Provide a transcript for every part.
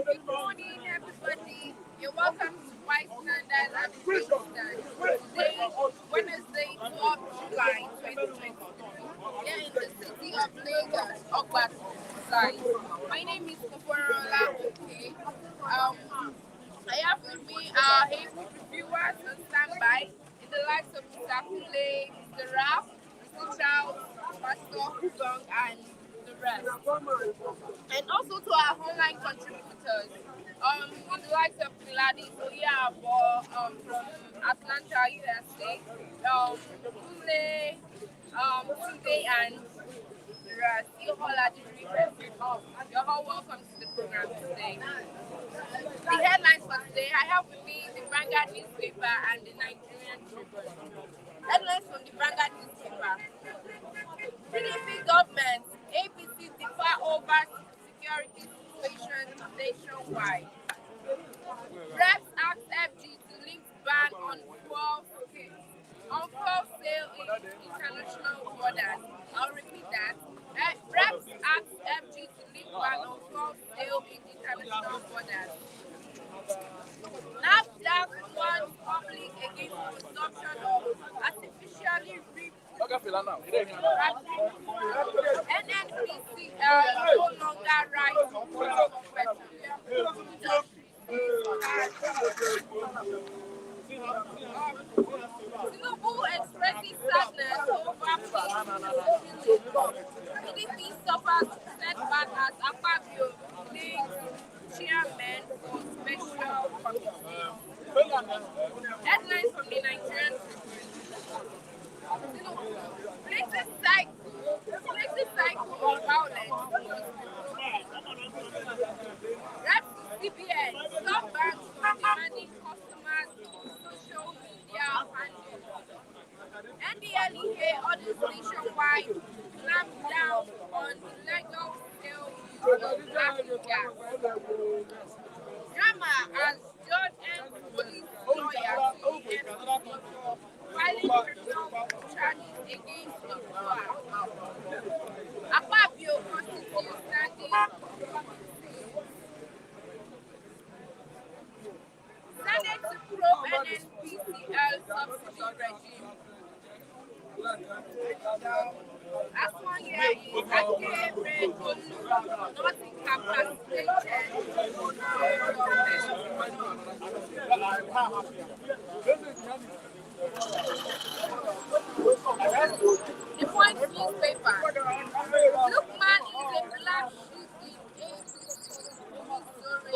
Good morning, everybody. You're welcome to White Standard Happy Stand. Today, Wednesday, 12th July 2023, here in the city of Lagos, Ogbatu side. My name is Koforola Oke. I have with me our able reviewers on standby in the likes of Mr. Kule, Mr. Raf, Mr. Charles, Pastor Hubong, and the rest. And also to our online contributors, in the likes of Piladi, so yeah, from Atlanta, USA, Kule, Tunde, and the rest. You all are the You're all welcome to the program today. The headlines for today, I have with me the Vanguard newspaper and the Nigerian Tribune. Headlines from the Vanguard newspaper. PDP government, APC differ over security situation nationwide. Reps ask FG to lift ban on fuel sale in international borders. I'll repeat that. Reps ask FG to lift ban on fuel sale in international borders. NAFDAC warns public against consumption of artificially reaped NNPCL no longer rights for petroleum. Tinubu expresses sadness over PDP suffers setback as Akpabio names chairman for special committee. Headlines from the Nigerian Tinubu. Places cycle of violence. Reps to CBN. Stop banks from demanding customers social media handles. NDLEA orders nationwide clamp down on illegal sale of natural gas. Drama as judge and police lawyer filing criminal charges against Okoa. Akpabio constitutes standing Senate to probe NNPCL subsidy regime. Last one here is Ake Red Olu not incapacitated. The Point newspaper. Lookman is a black sheep in APC.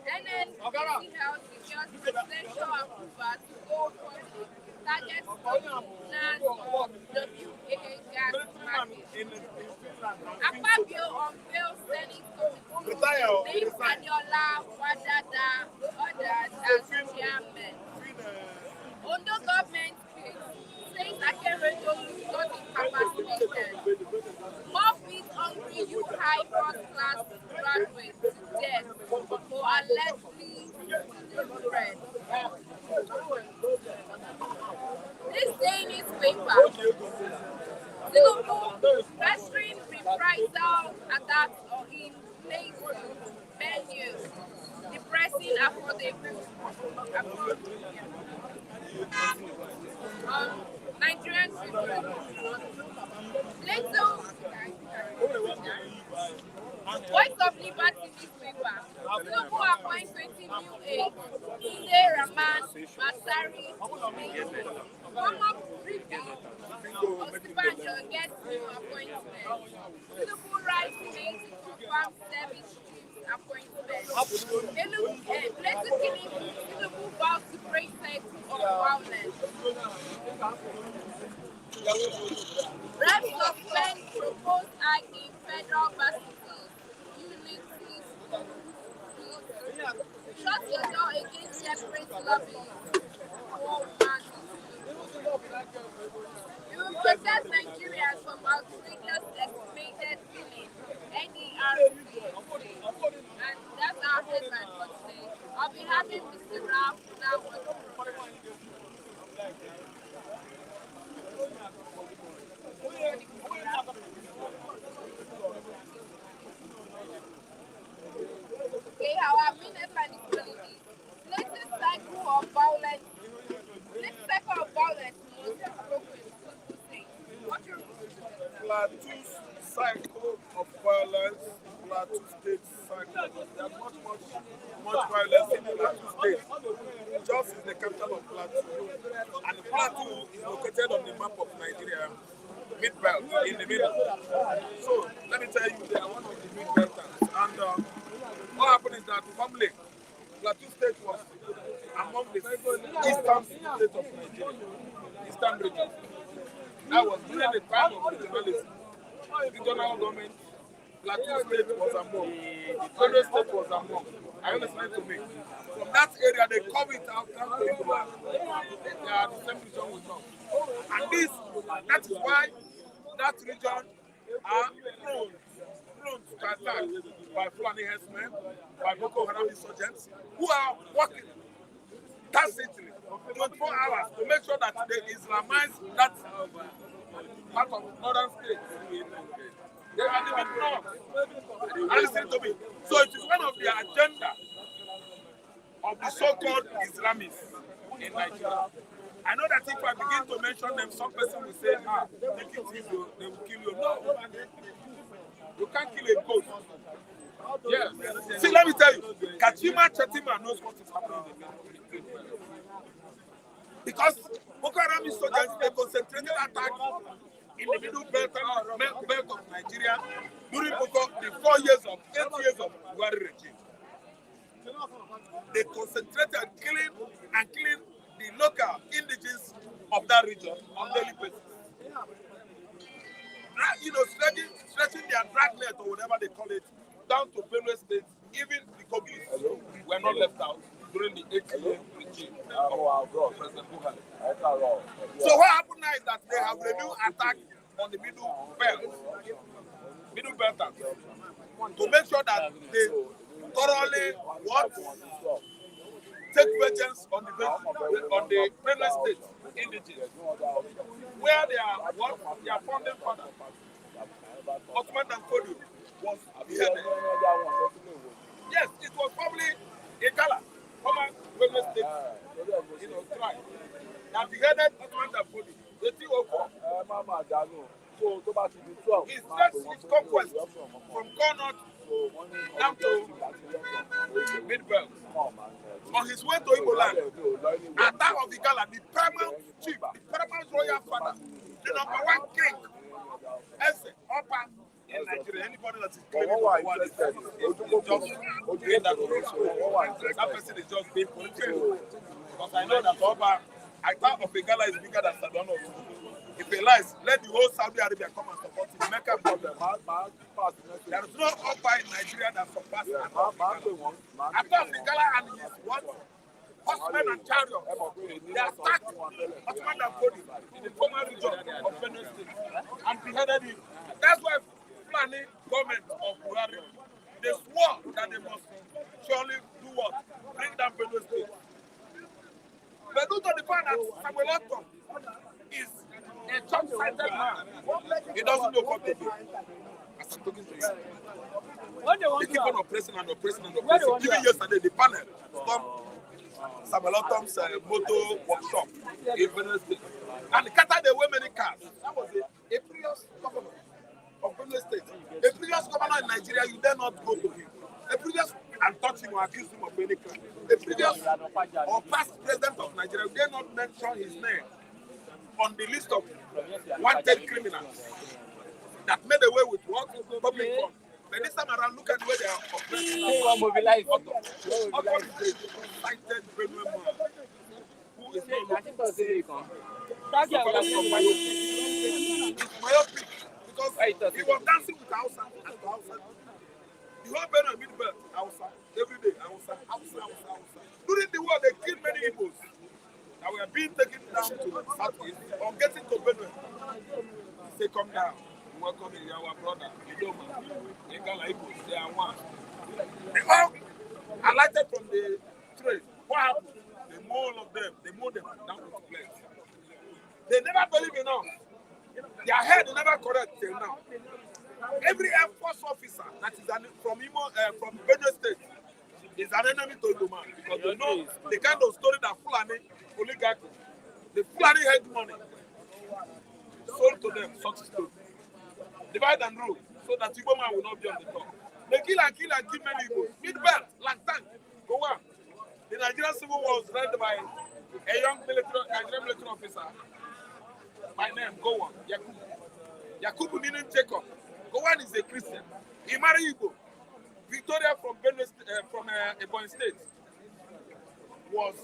NNPC Health secures presidential approval to go public. Target plans of WAA gas market. Akpabio unveils Senate committee. Names Adiola Wadada others as chairman. Ondo government says Akeredolu not incapacitated. More feet-hungry youth high first-class graduates to death for allegedly spread. This day newspaper, Tinubu pestering reprisal attacks on in places, venues, depressing affordable. Nigerian children. Little Voice of Liberty newspaper. Tinubu appoints 20 new aides. Ide Rahman Masari. Former preview. Osinbajo gets new appointment. Tinubu writes email to confirm service chiefs appointment. Places killing. Tinubu vows to break cycle of violence. Reps suspend proposed hike in federal varsity universities. Shut your door against separate lobbying. We will protect Nigerians from outrageous estimated billing. NERC. And that's our headline for today. I'll be having Mr. Ralph now on the program. Plateau's cycle of violence, Plateau State cycle. There's much violence in Plateau State. Jos is the capital of Plateau. And Plateau is located on the map of Nigeria, mid-belt, in the middle. So, let me tell you, they are one of the mid-belters. And what happened is that formerly, Plateau State was among the eastern states of Nigeria, eastern region. That was during the time of regionalism. Regional government, Plateau State was among, Benue State was among. Are you listening to me? From that area, they come it out down to Igbo. They are the same region with us. And that is why that region are prone to attack by Fulani herdsmen, by Boko Haram insurgents, who are working tacitly 24 hours to make sure that they Islamize that part of northern states. They are the north. And listen to me. So it is one of the agenda of the so-called Islamists in Nigeria. I know that if I begin to mention them, some person will say, take it easy, they will kill you. No. You can't kill a goat. Yes. See, let me tell you, Kachima Chetima knows what is happening in the country. Because Boko Haram insurgents, they concentrated attack in the middle belt of Nigeria during the 8 years of Buhari regime. They concentrated killing the local indigenous of that region on daily basis. Stretching their dragnet or whatever they call it down to Benue State. Even the Kogis were not left out during the 8-year regime of President Buhari. So what happened now is that they have renewed attack on the middle belters to make sure that they thoroughly take vengeance on the Benue State indigenous, where their founding father, Ottoman Danfodio, was beheaded. Yes, it was probably Igala, former Benue State, tribe, that beheaded Ottoman Danfodio. He stretched his conquest from Connaught down to Mid-Belt. On his way to Igbo land, at that of Igala, the paramount chief, the paramount royal father, the #1 king, Eze Opa in Nigeria. Anybody that is claiming the world is just doing that person is just being political. Because I know that Opa, I thought of Igala is bigger than Sadono. If he lies, let the whole Saudi Arabia come and support him. Make a problem. There is no Opa in Nigeria that surpasses after Igala and his what? Horsemen and chariots. They attacked Ottoman Danfodio in the former region of Benue State and beheaded him. That's why Fulani government of Buhari, they swore that they must surely do what? Bring down Benue State. But due to the fact that Samuel Otto is a short-sighted man, he doesn't know what to do. As I'm talking to you. They keep on oppressing and oppressing and oppressing. Even yesterday, the panel stormed Samuel Ottom's motor workshop in Benue State. And they scattered away many cars. That was a previous governor of Benue State. A previous governor in Nigeria, you dare not go to him. A previous and touch him or accuse him of any crime. A previous or past president of Nigeria, you dare not mention his name on the list of wanted criminals that made away with what? Public funds. But this time around, look at where they are operating. They are mobilized. Cited Benue man who is not it's myopic because he was dancing with Hausa and Hausa. The whole Benue Mid-Belt, Hausa, every day, Hausa. During the war, they killed many Igbos that were being taken down to Southeast or getting to Benue. Say, come down. Welcome in our brother, Idoma, Igala Igbos, they are one. They all alighted from the train. What happened? They mow all of them. They mow them down to the place. They never believe enough. Their head never correct till now. Every Air Force officer that is from Benue State is an enemy to Idoma because they know the kind of story that Fulani oligarchy, the Fulani hegemony sold to them such a story. Divide and rule, so that Igbo man will not be on the top. They kill and kill and kill many Igbos. Mid-belt, like tank, go on. The Nigerian Civil War was led by a young Nigerian military officer by name Gowon Yakubu. Yakubu meaning Jacob. Gowon is a Christian. He married Igbo. Victoria from Ebonyi State was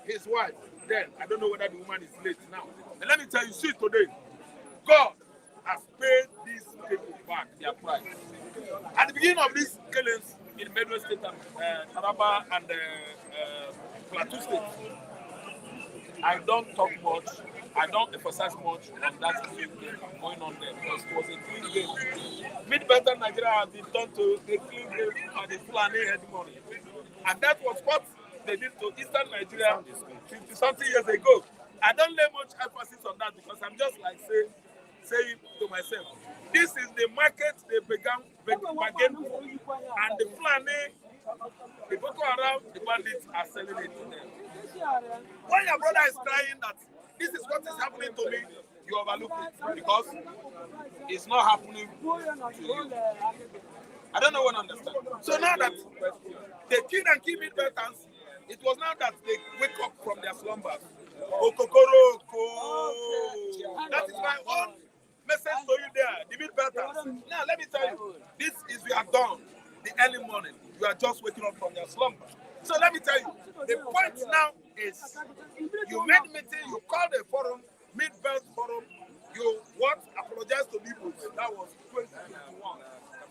his wife then. I don't know whether the woman is late now. And let me tell you, see today, God has paid these people back their price. At the beginning of these killings in Benue State and Taraba and Plateau State, I don't talk much, I don't emphasize much on that thing going on there because it was a clean game. Mid-Belt Nigeria has been done to a clean game on the Fulani hegemony. And that was what they did to Eastern Nigeria 50-something years ago. I don't lay much emphasis on that because I'm just like saying to myself, this is the market they began for. And the Fulani, the Boko Haram, the bandits are selling it to them. When your brother is crying that this is what is happening to me, you overlook it because it's not happening to you. I don't know what I understand. So now that they kill and kill Mid-Belters, it was now that they wake up from their slumbers. Okokoroko. That is my own message to you there, the Mid-Belters. Now let me tell you, this is we are done. The early morning, you are just waking up from your slumber. So let me tell you, the point now is you made meeting, you called a forum, Mid-Belt forum, you apologize to people. That was 2021.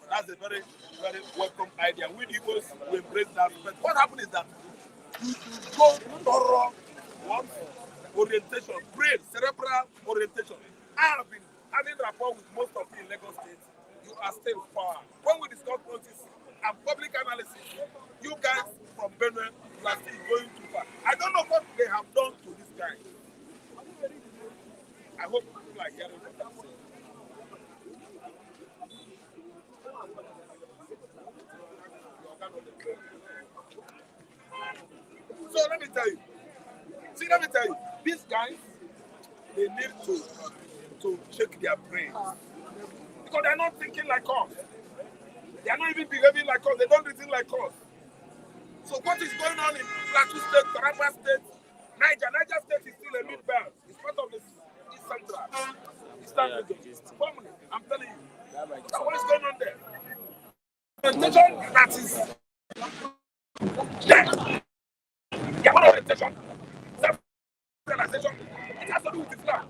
That's a very, very welcome idea. We Igbos will embrace that. But what happened is that you should go thorough orientation, brain, cerebral orientation. I have been having rapport with most of you in Lagos State. You are still far. When we discuss policies and public analysis, you guys from Benue are still going too far. I don't know what they have done to this guy. I hope people are hearing what I'm saying. So let me tell you, these guys, they need to shake their brains. Because they're not thinking like us. They are not even behaving like us. They don't reason like us. So what is going on in Plateau State, Taraba State, Niger? Niger State is still a Mid-Belt. It's part of the East Central. Eastern region. Formally, I'm telling you. So what is going on there? Orientation that is there. Yeah, what orientation? Self-realization. It has to do with Islam.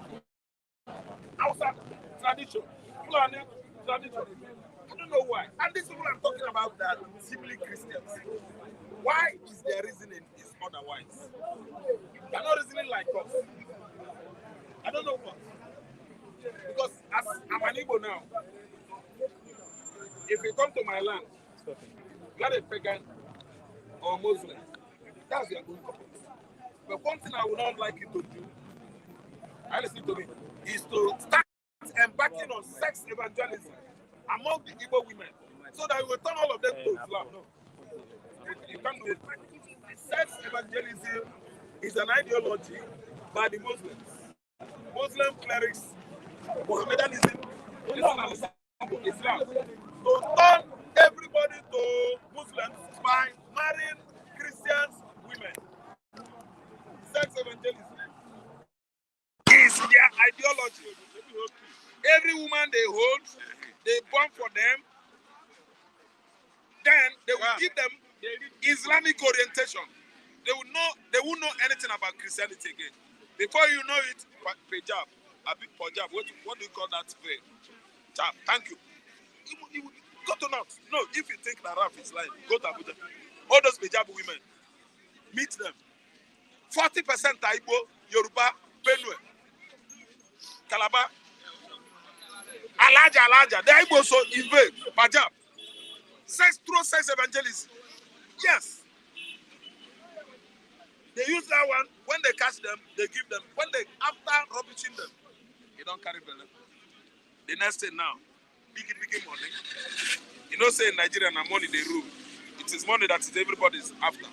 Outside tradition. Fulani tradition. I don't know why. And these people I'm talking about that simply Christians. Why is their reasoning is otherwise? They're not reasoning like us. I don't know what. Because as I'm an Igbo now, if you come to my land, you're a pagan or Muslim, that's your good company. But one thing I would not like you to do, listen to me, is to start embarking on sex evangelism among the Igbo women, so that we will turn all of them to Islam. No. You can't do it. Sex evangelism is an ideology by the Muslims. Muslim clerics, Mohammedanism, Islam. To turn everybody to Muslims by marrying Christians women. Sex evangelism is their ideology. Every woman they hold, they born for them, then they will give them Islamic orientation. They will know anything about Christianity again. Before you know it, Punjab, what do you call that? Thank you. You go to North. No, if you think that Raf is lying, go to Abuja. All those Punjab women, meet them. 40% are Igbo, Yoruba, Benue, Calabar, Alaja. The Igbo so invade Punjab. Sex evangelism. Yes. They use that one. When they catch them, they give them. After rubbishing them, you don't carry belly. The next thing now, big money. You know, say in Nigeria, na money they rule. It is money that is everybody's after.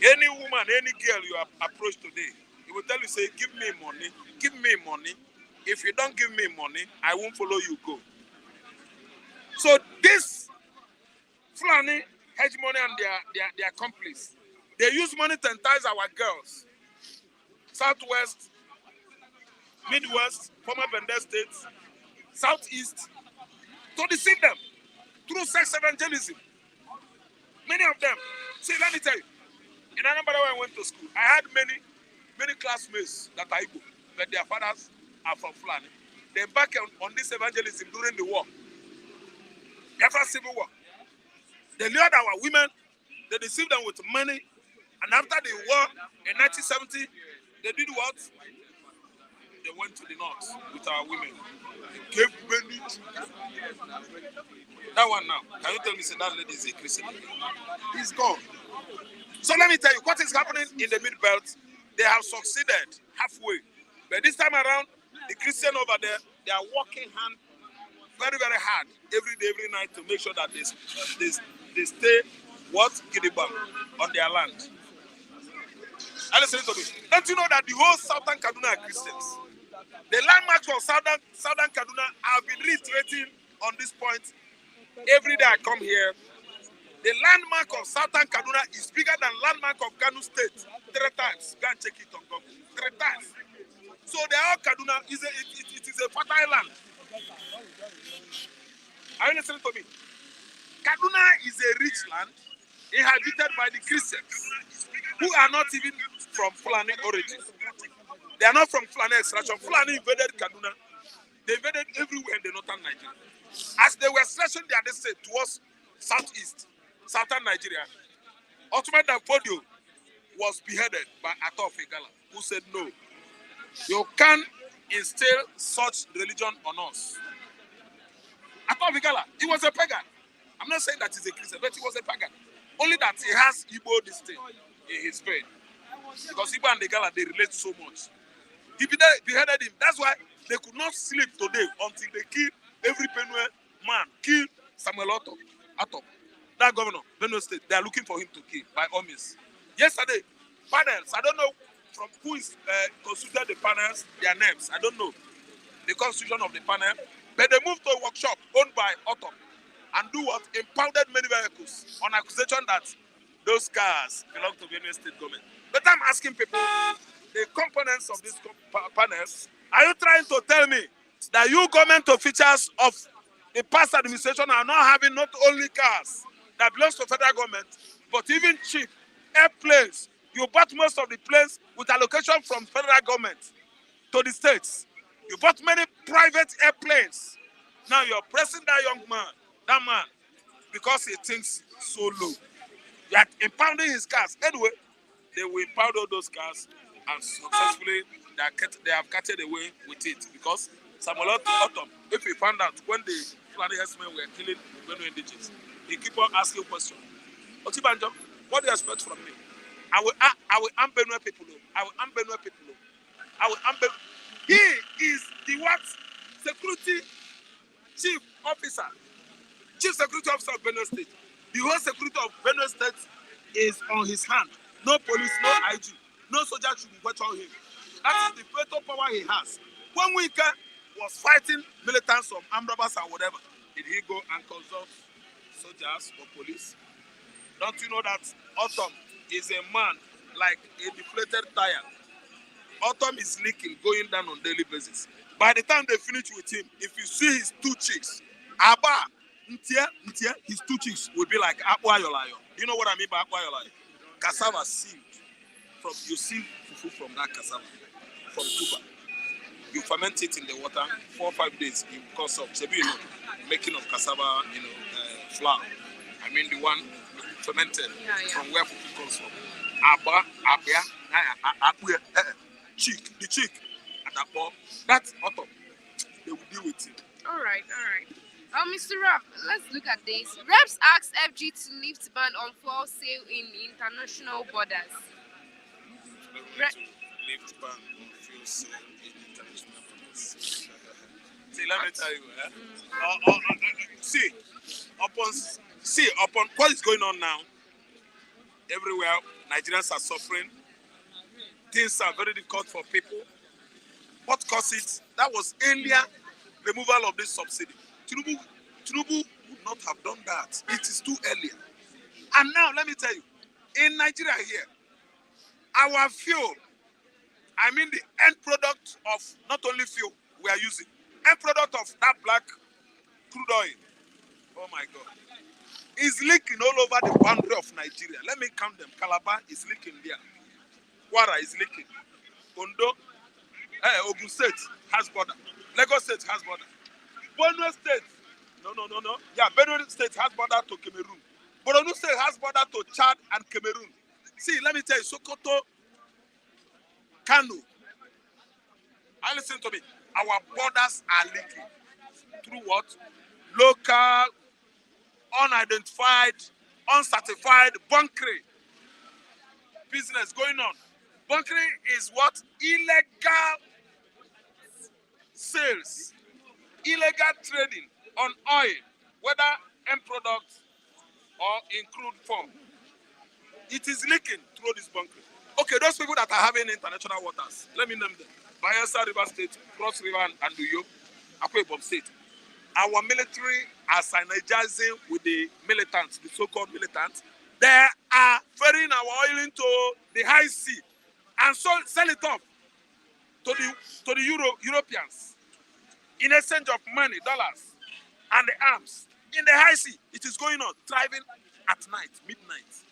Any woman, any girl you approach today, he will tell you, say, give me money. If you don't give me money, I won't follow you go. So this Fulani hegemony and their accomplice, they use money to entice our girls, Southwest, Midwest, former Bender states, Southeast, to deceive them through sex evangelism. Many of them. See, let me tell you, in Anambra where I went to school, I had many classmates that are Igbo, but their fathers are from Fulani. They embarked on this evangelism during the war, after Civil War. They lured our women, they deceived them with money, and after the war in 1970, they did what? They went to the north with our women. They gave many children. That one now, can you tell me say that lady is a Christian? He's gone. So let me tell you, what is happening in the Mid-Belt, they have succeeded halfway. But this time around, the Christian over there, they are working hand very, very hard every day, every night to make sure that they stay what? Gidigba on their land. And listen to me. Don't you know that the whole Southern Kaduna are Christians? The landmarks of Southern Kaduna have been reiterating on this point every day I come here. The landmark of Southern Kaduna is bigger than landmark of Kano State 3 times. Go and check it on Google. 3 times. So the whole Kaduna it is a fertile land. Are you listening to me? Kaduna is a rich land inhabited by the Christians who are not even from Fulani origin. They are not from Fulani extraction. Fulani invaded Kaduna. They invaded everywhere in the northern Nigeria. As they were stretching their distance towards southeast, southern Nigeria, Ottoman Danfodio was beheaded by Atta of Igala, who said, no, you can't instill such religion on us. Atta of Igala, he was a pagan. I'm not saying that he's a Christian, but he was a pagan. Only that he has Igbo this thing in his brain. Because Igbo and the Igala, they relate so much. He beheaded him. That's why they could not sleep today until they kill every Benue man. Kill Samuel Atop. That governor, Benue State, they are looking for him to kill by all means. Yesterday, panels, I don't know from who is constituted the panels, their names. I don't know the constitution of the panel. But they moved to a workshop owned by Atop and do what? Impounded many vehicles on accusation that those cars belong to Benue State government. But I'm asking people, the components of these panels, are you trying to tell me that you government officials of the past administration are not having not only cars that belongs to federal government, but even cheap airplanes? You bought most of the planes with allocation from federal government to the states. You bought many private airplanes. Now you're pressing that man, because he thinks so low. You are impounding his cars. Anyway, they will impound all those cars and successfully they have carted away with it. Because Samuel Atop, if he found out when the Fulani herdsmen were killing Benue indigenous, he keep on asking questions. Otibanjo, what do you expect from me? I will arm Benue people. I will arm Benue people. I will arm Benue. He is the what? Security chief officer. Chief security officer of Benue State. The whole security of Benue State is on his hand. No police, no IG, no soldier should question him. That is the veto power he has. When Wike was fighting militants of Amrabas or whatever, did he go and consult soldiers or police? Don't you know that Autumn is a man like a deflated tire? Autumn is leaking, going down on daily basis. By the time they finish with him, if you see his 2 cheeks, Aba, Ntia, his 2 cheeks will be like Akwa Yolayo. You know what I mean by Akwa Yolayo? Cassava seed. You see fufu from that cassava, from tuber. You ferment it in the water 4 or 5 days in course of making of cassava, flour. I mean the one fermented from where fufu comes from. Aba, Apia, cheek, the cheek, and that's Autumn. They will deal with it. All right. Mr. Rap, let's look at this. Reps asked FG to lift ban on fuel sale in international borders. Lift ban on fuel sale in international borders. See, let me tell you. Upon what is going on now, everywhere, Nigerians are suffering. Things are very difficult for people. What caused it? That was earlier removal of this subsidy. Tinubu would not have done that. It is too early. And now, let me tell you, in Nigeria here, our fuel, I mean the end product of not only fuel we are using, end product of that black crude oil, oh my God, is leaking all over the boundary of Nigeria. Let me count them. Calabar is leaking there. Kwara is leaking. Ondo, Ogun State has border. Lagos State has border. Benue State, no. Yeah, Benue State has border to Cameroon. Borno State has border to Chad and Cameroon. See, let me tell you, Sokoto, Kano, and listen to me, our borders are leaking. Through what? Local, unidentified, uncertified bunkering business going on. Bunkering is what? Illegal sales, illegal trading on oil, whether end products or in crude form. It is leaking through this bunkering. Okay, those people that are having international waters, let me name them. Bayelsa River State, Cross River and Uyo, Akwa Ibom State. Our military are synergizing with the militants, the so-called militants. They are ferrying our oil into the high sea and sell it off to the Europeans in exchange of money, dollars, and the arms. In the high sea, it is going on, thriving at night, midnight.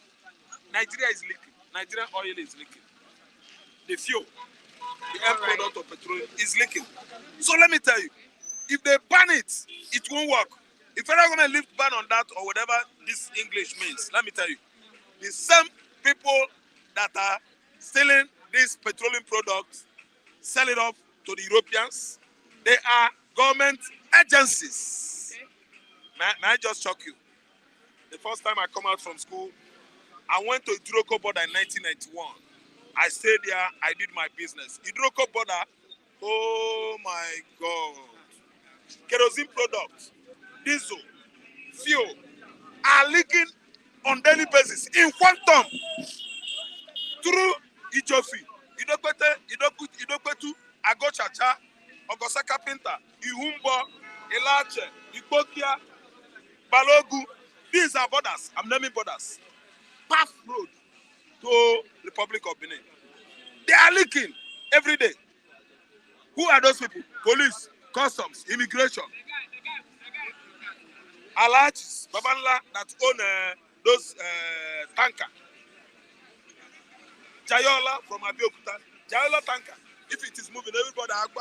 Nigeria is leaking. Nigerian oil is leaking. The fuel, the end product of petroleum is leaking. So let me tell you, if they ban it, it won't work. If they're not going to lift ban on that or whatever this English means, let me tell you, the same people that are selling these petroleum products, sell it off to the Europeans, they are government agencies. May I just shock you? The first time I come out from school, I went to Idroko border in 1991. I stayed there, I did my business. Idroko border, oh my God. Kerosene products, diesel, fuel are leaking on daily basis in quantum through Ijofi, Idokwetu, Agochacha, Ogosaka Pinta, Ihumbo, Elache, Ikpokia, Balogu. These are borders. I'm naming borders. Path road to Republic of Benin. They are leaking every day. Who are those people? Police, customs, immigration. Alachis, Babanla that own those tanker. Jayola from Abeokuta. Jayola tanker. If it is moving, everybody up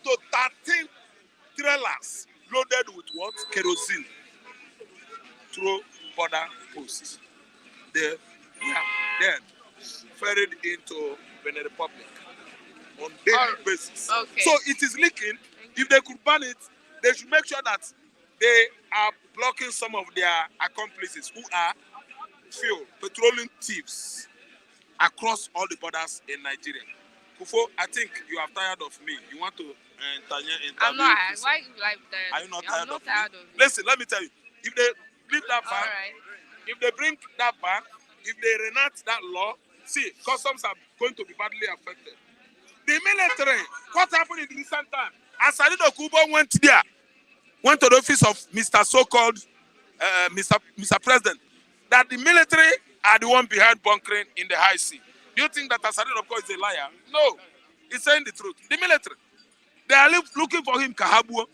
to 13 trailers loaded with what? Kerosene. Through border posts. They are then ferried into Benin Republic on daily basis. Okay. So it is leaking. If they could ban it, they should make sure that they are blocking some of their accomplices who are fuel, petroleum thieves across all the borders in Nigeria. Kufo, I think you are tired of me. You want to interview? I'm not. Why you like that? Are you not tired of me? Me. Listen, let me tell you. If they leave that ban, if they bring that ban, if they enact that law, see, customs are going to be badly affected. The military, what happened in the recent time? Asarido Kubo went to the office of Mr. So-called Mr. President, that the military are the one behind bunkering in the high sea. Do you think that Asarido is a liar? No, he's saying the truth. The military, they are looking for him, Kahabuo.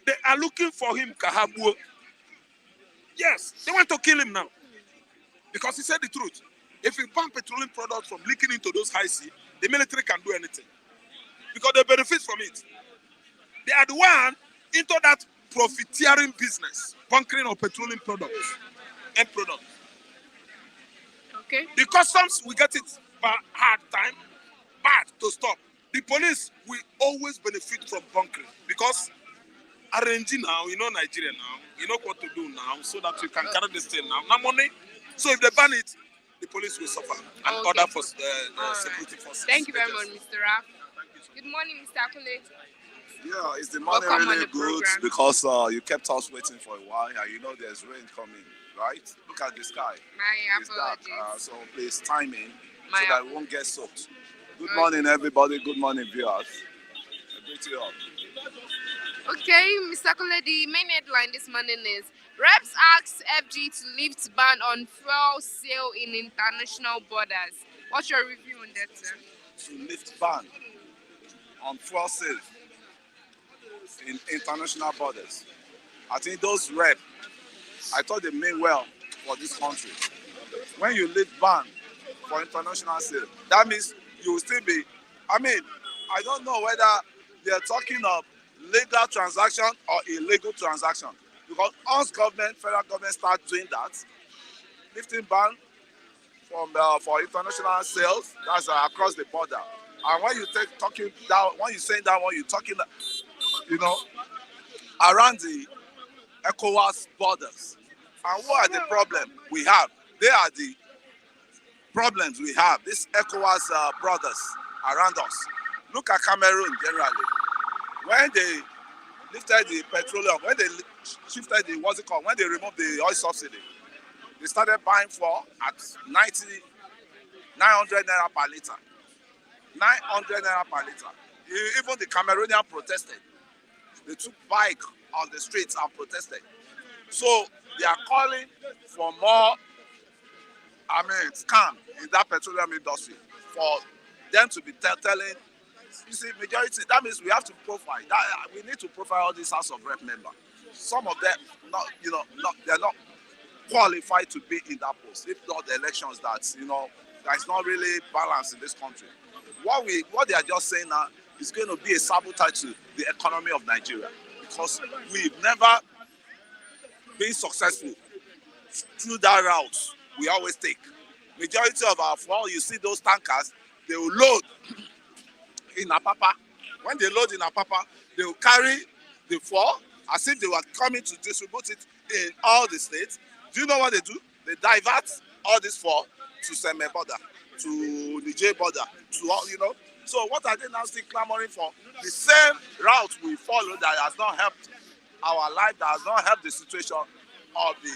They are looking for him, Kahabuo. Yes, they want to kill him now because he said the truth. If we ban petroleum products from leaking into those high sea, the military can do anything because they benefit from it. They are the one into that profiteering business, bunkering of petroleum products, end products. Okay. The customs will get it by hard time, bad to stop. The police will always benefit from bunkering because arranging now, you know Nigeria now, you know what to do now, so that you can carry this thing now. Now money. So if they ban it, the police will suffer and other security forces. Thank you very much, Mr. Raf. Good morning, Mr. Akule. Yeah, is the morning really good because you kept us waiting for a while and you know there's rain coming, right? Look at the sky. My it's dark, apologies. so please time in so that we won't get soaked. Good morning, everybody. Good morning, viewers. I greet you all. Okay, Mr. Kule, the main headline this morning is Reps asks FG to lift ban on fuel sale in international borders. What's your review on that, sir? To lift ban on fuel sale in international borders. I think those rep, I thought they mean well for this country. When you lift ban for international sale, that means you will still be, I don't know whether they're talking of legal transaction or illegal transaction. Because once federal government start doing that, lifting ban from for international sales, that's across the border. And when you talking down, when you saying that, when you're talking, around the ECOWAS borders. And what are the problems we have? They are the problems we have. These ECOWAS brothers around us. Look at Cameroon generally. When they lifted the petroleum, when they shifted the, when they removed the oil subsidy, they started buying fuel at 900 naira per liter. 900 naira per liter. Even the Cameroonian protested. They took bike on the streets and protested. So they are calling for more, scam in that petroleum industry for them to be telling. You see, majority. That means we have to profile. We need to profile all these House of Rep members. Some of them, they're not qualified to be in that post. If not the elections, that's that's not really balanced in this country. What they are just saying now is going to be a sabotage to the economy of Nigeria, because we've never been successful through that route we always take. Majority of our fuel, you see those tankers, they will load in Apapa. When they load in Apapa, they will carry the fuel as if they were coming to distribute it in all the states. Do you know what they do? They divert all this fuel to Seme border, to Niger border, to all, So what are they now still clamoring for? The same route we follow that has not helped our life, that has not helped the situation of the,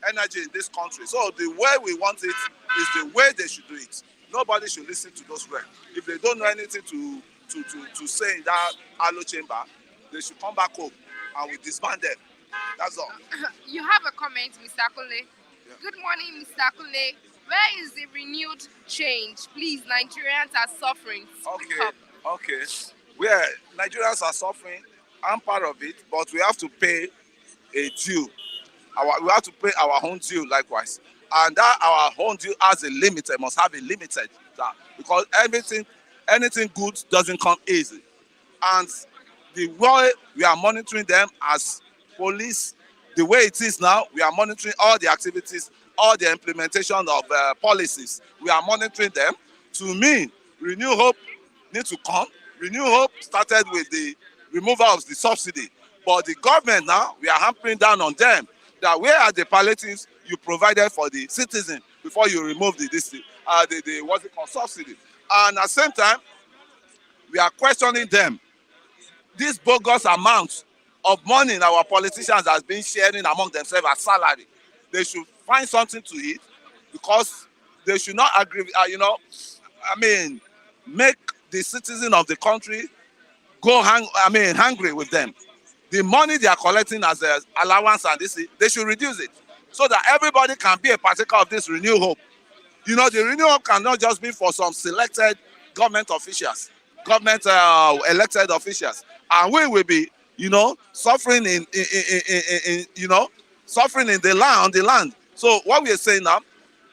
energy in this country. So the way we want it is the way they should do it. Nobody should listen to those reps. If they don't know anything to say in that Alo chamber, they should come back home and we disband them. That's all. You have a comment, Mr. Kule. Yeah. Good morning, Mr. Kule. Where is the renewed change? Please, Nigerians are suffering. Okay. Where Nigerians are suffering, I'm part of it, but we have to pay a due. We have to pay our own due likewise. And that our own due has a limit, must have a limited, because anything good doesn't come easy. And the way we are monitoring them as police, the way it is now, we are monitoring all the activities, all the implementation of policies. We are monitoring them. To me, Renew Hope needs to come. Renew Hope started with the removal of the subsidy. But the government now, we are hampering down on them. That where are the palliatives you provided for the citizen before you remove the subsidy? And at the same time, we are questioning them. This bogus amount of money our politicians has been sharing among themselves as salary. They should find something to eat, because they should not agree. Make the citizen of the country go hungry with them. The money they are collecting as an allowance and this, they should reduce it so that everybody can be a partaker of this Renew Hope. The Renew Hope cannot just be for some selected government officials, government elected officials, and we will be, suffering suffering in the land. So what we are saying now,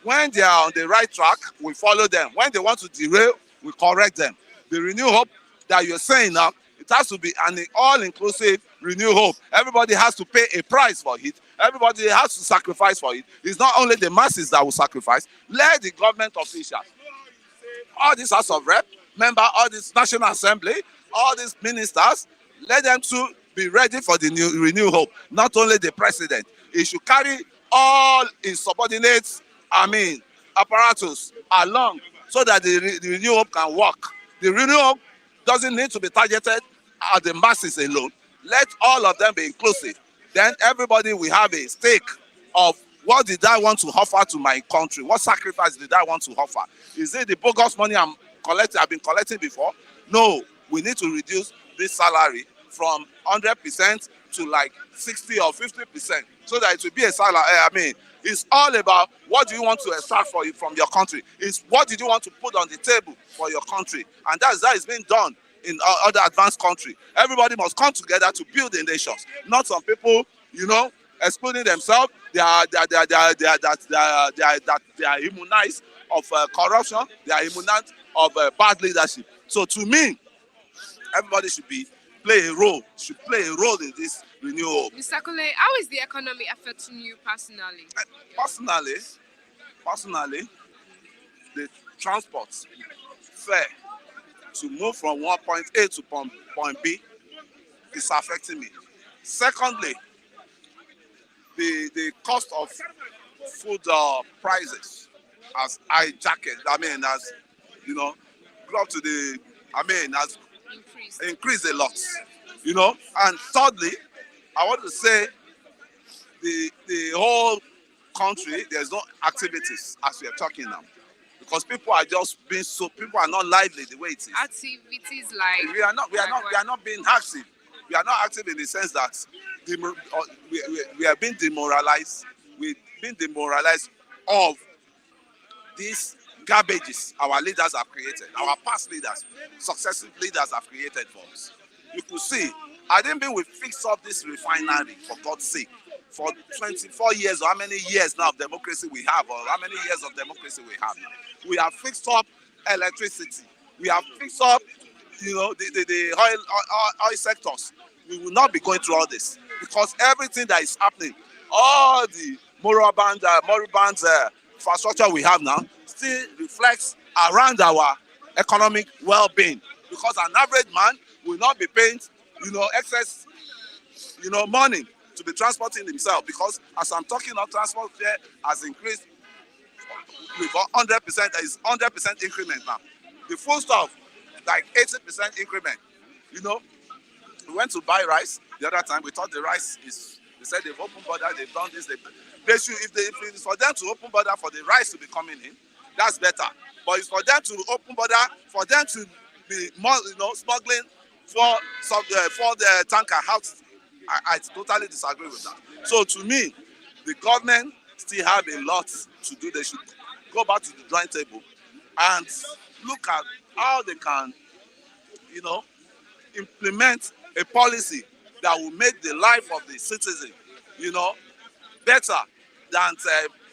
when they are on the right track, we follow them. When they want to derail, we correct them. The Renew Hope that you're saying now, it has to be an all-inclusive Renew Hope. Everybody has to pay a price for it. Everybody has to sacrifice for it. It's not only the masses that will sacrifice. Let the government officials, all these House of Rep, all this National Assembly, all these ministers, let them too be ready for the new Renew Hope. Not only the president. He should carry all his subordinates, apparatus along so that the Renew Hope can work. The Renew Hope doesn't need to be targeted at the masses alone. Let all of them be inclusive. Then everybody will have a stake of what did I want to offer to my country? What sacrifice did I want to offer? Is it the bogus money I've been collecting before? No, we need to reduce this salary from 100% to like 60 or 50%, so that it will be a salary. I mean, it's all about what do you want to extract from your country. It's what did you want to put on the table for your country, and that is being done in other advanced countries. Everybody must come together to build the nations, not some people, excluding themselves. They are immunized of corruption. They are immunized of bad leadership. So to me, everybody should play a role in this renewal. Mr. Kule, how is the economy affecting you personally? Personally, the transport fare to move from one point A to point B is affecting me. Secondly, the cost of food prices has hijacked. Has go up to has increased a lot. And thirdly, I want to say the whole country, there's no activities as we are talking now, because people are people are not lively the way it is. Activities like we are not being active. We are not active in the sense that we are being demoralized. We've been demoralized of these garbages our leaders have created, our past leaders, successive leaders have created for us. You could see, I didn't mean we fix up this refinery, for God's sake, for 24 years or how many years now of democracy we have, or how many years of democracy we have now. We have fixed up electricity. We have fixed up, the oil sectors. We will not be going through all this, because everything that is happening, all the moribund infrastructure we have now still reflects around our economic well-being, because an average man will not be paying excess money to be transporting himself, because as I'm talking of, transport fare has increased with 100%. There is 100% increment now. The full stuff, like 80% increment. We went to buy rice the other time. We thought the rice is, they said they've opened border, they've done this. They should, if it's for them to open border for the rice to be coming in, that's better. But it's for them to open border, for them to be more, smuggling for the tanker out. I totally disagree with that. So to me, the government still have a lot to do. They should go back to the drawing table and look at how they can, implement a policy that will make the life of the citizen, better than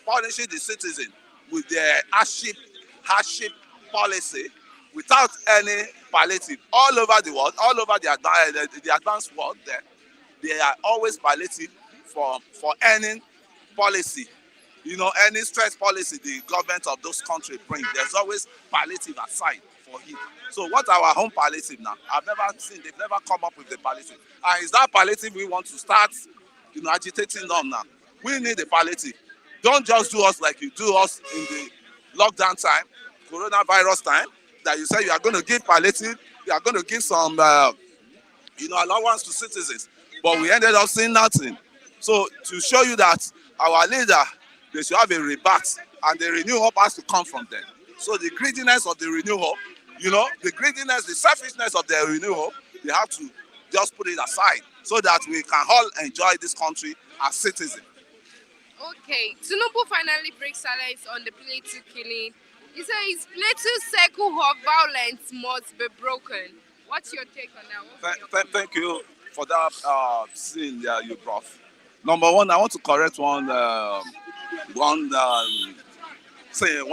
punishing the citizen with their hardship policy without any palliative. All over the world, all over the advanced world, they are always palliative for any policy, any stress policy the government of those countries bring. There's always palliative aside for it. So what our home palliative now? I've never seen, they've never come up with the palliative. And is that palliative we want to start, agitating them now? We need the palliative. Don't just do us like you do us in the lockdown time, coronavirus time, that you say you are going to give palliative, you are going to give some, allowance to citizens. But we ended up seeing nothing. So to show you that our leader, they should have a rebate, and the renewal hope has to come from them. So the greediness of the renewal hope, the greediness, the selfishness of the renewal hope, they have to just put it aside so that we can all enjoy this country as citizens. Okay, Tinubu finally breaks silence on the Plateau killing. He says Plateau cycle of violence must be broken. What's your take on that? Thank you for that scene you brought. Number one, I want to correct one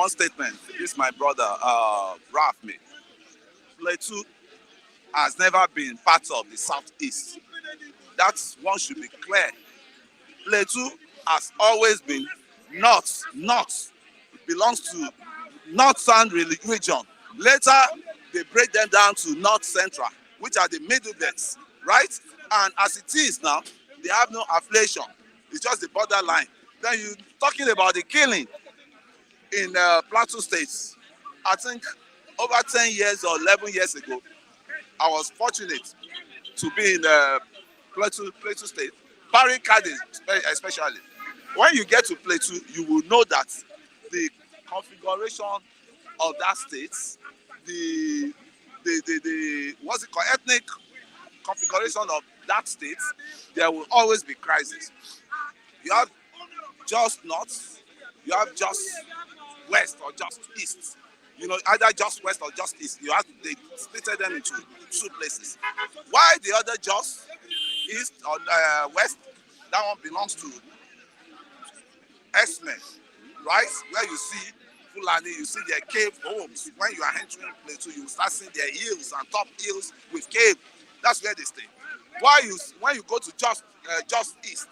statement. This is my brother, Raf made. Plateau has never been part of the Southeast. That one should be clear. Plateau has always been north. It belongs to northern region. Later, they break them down to north central, which are the middle belts, right? And as it is now, they have no affiliation. It's just the borderline. Then you're talking about the killing in Plateau State. I think over 10 years or 11 years ago, I was fortunate to be in Plateau State, barricaded especially. When you get to Plateau, you will know that the configuration of that state, the what's it called, ethnic configuration of that state, there will always be crisis. You have just north, you have just west or just east. You know, either just west or just east. You have they splitted them into two places. Why the other just east or west? That one belongs to X-Men, right? Where you see Fulani, you see their cave homes. When you are entering Plateau, you start seeing their hills and top hills with cave. That's where they stay. Why you when you go to just east,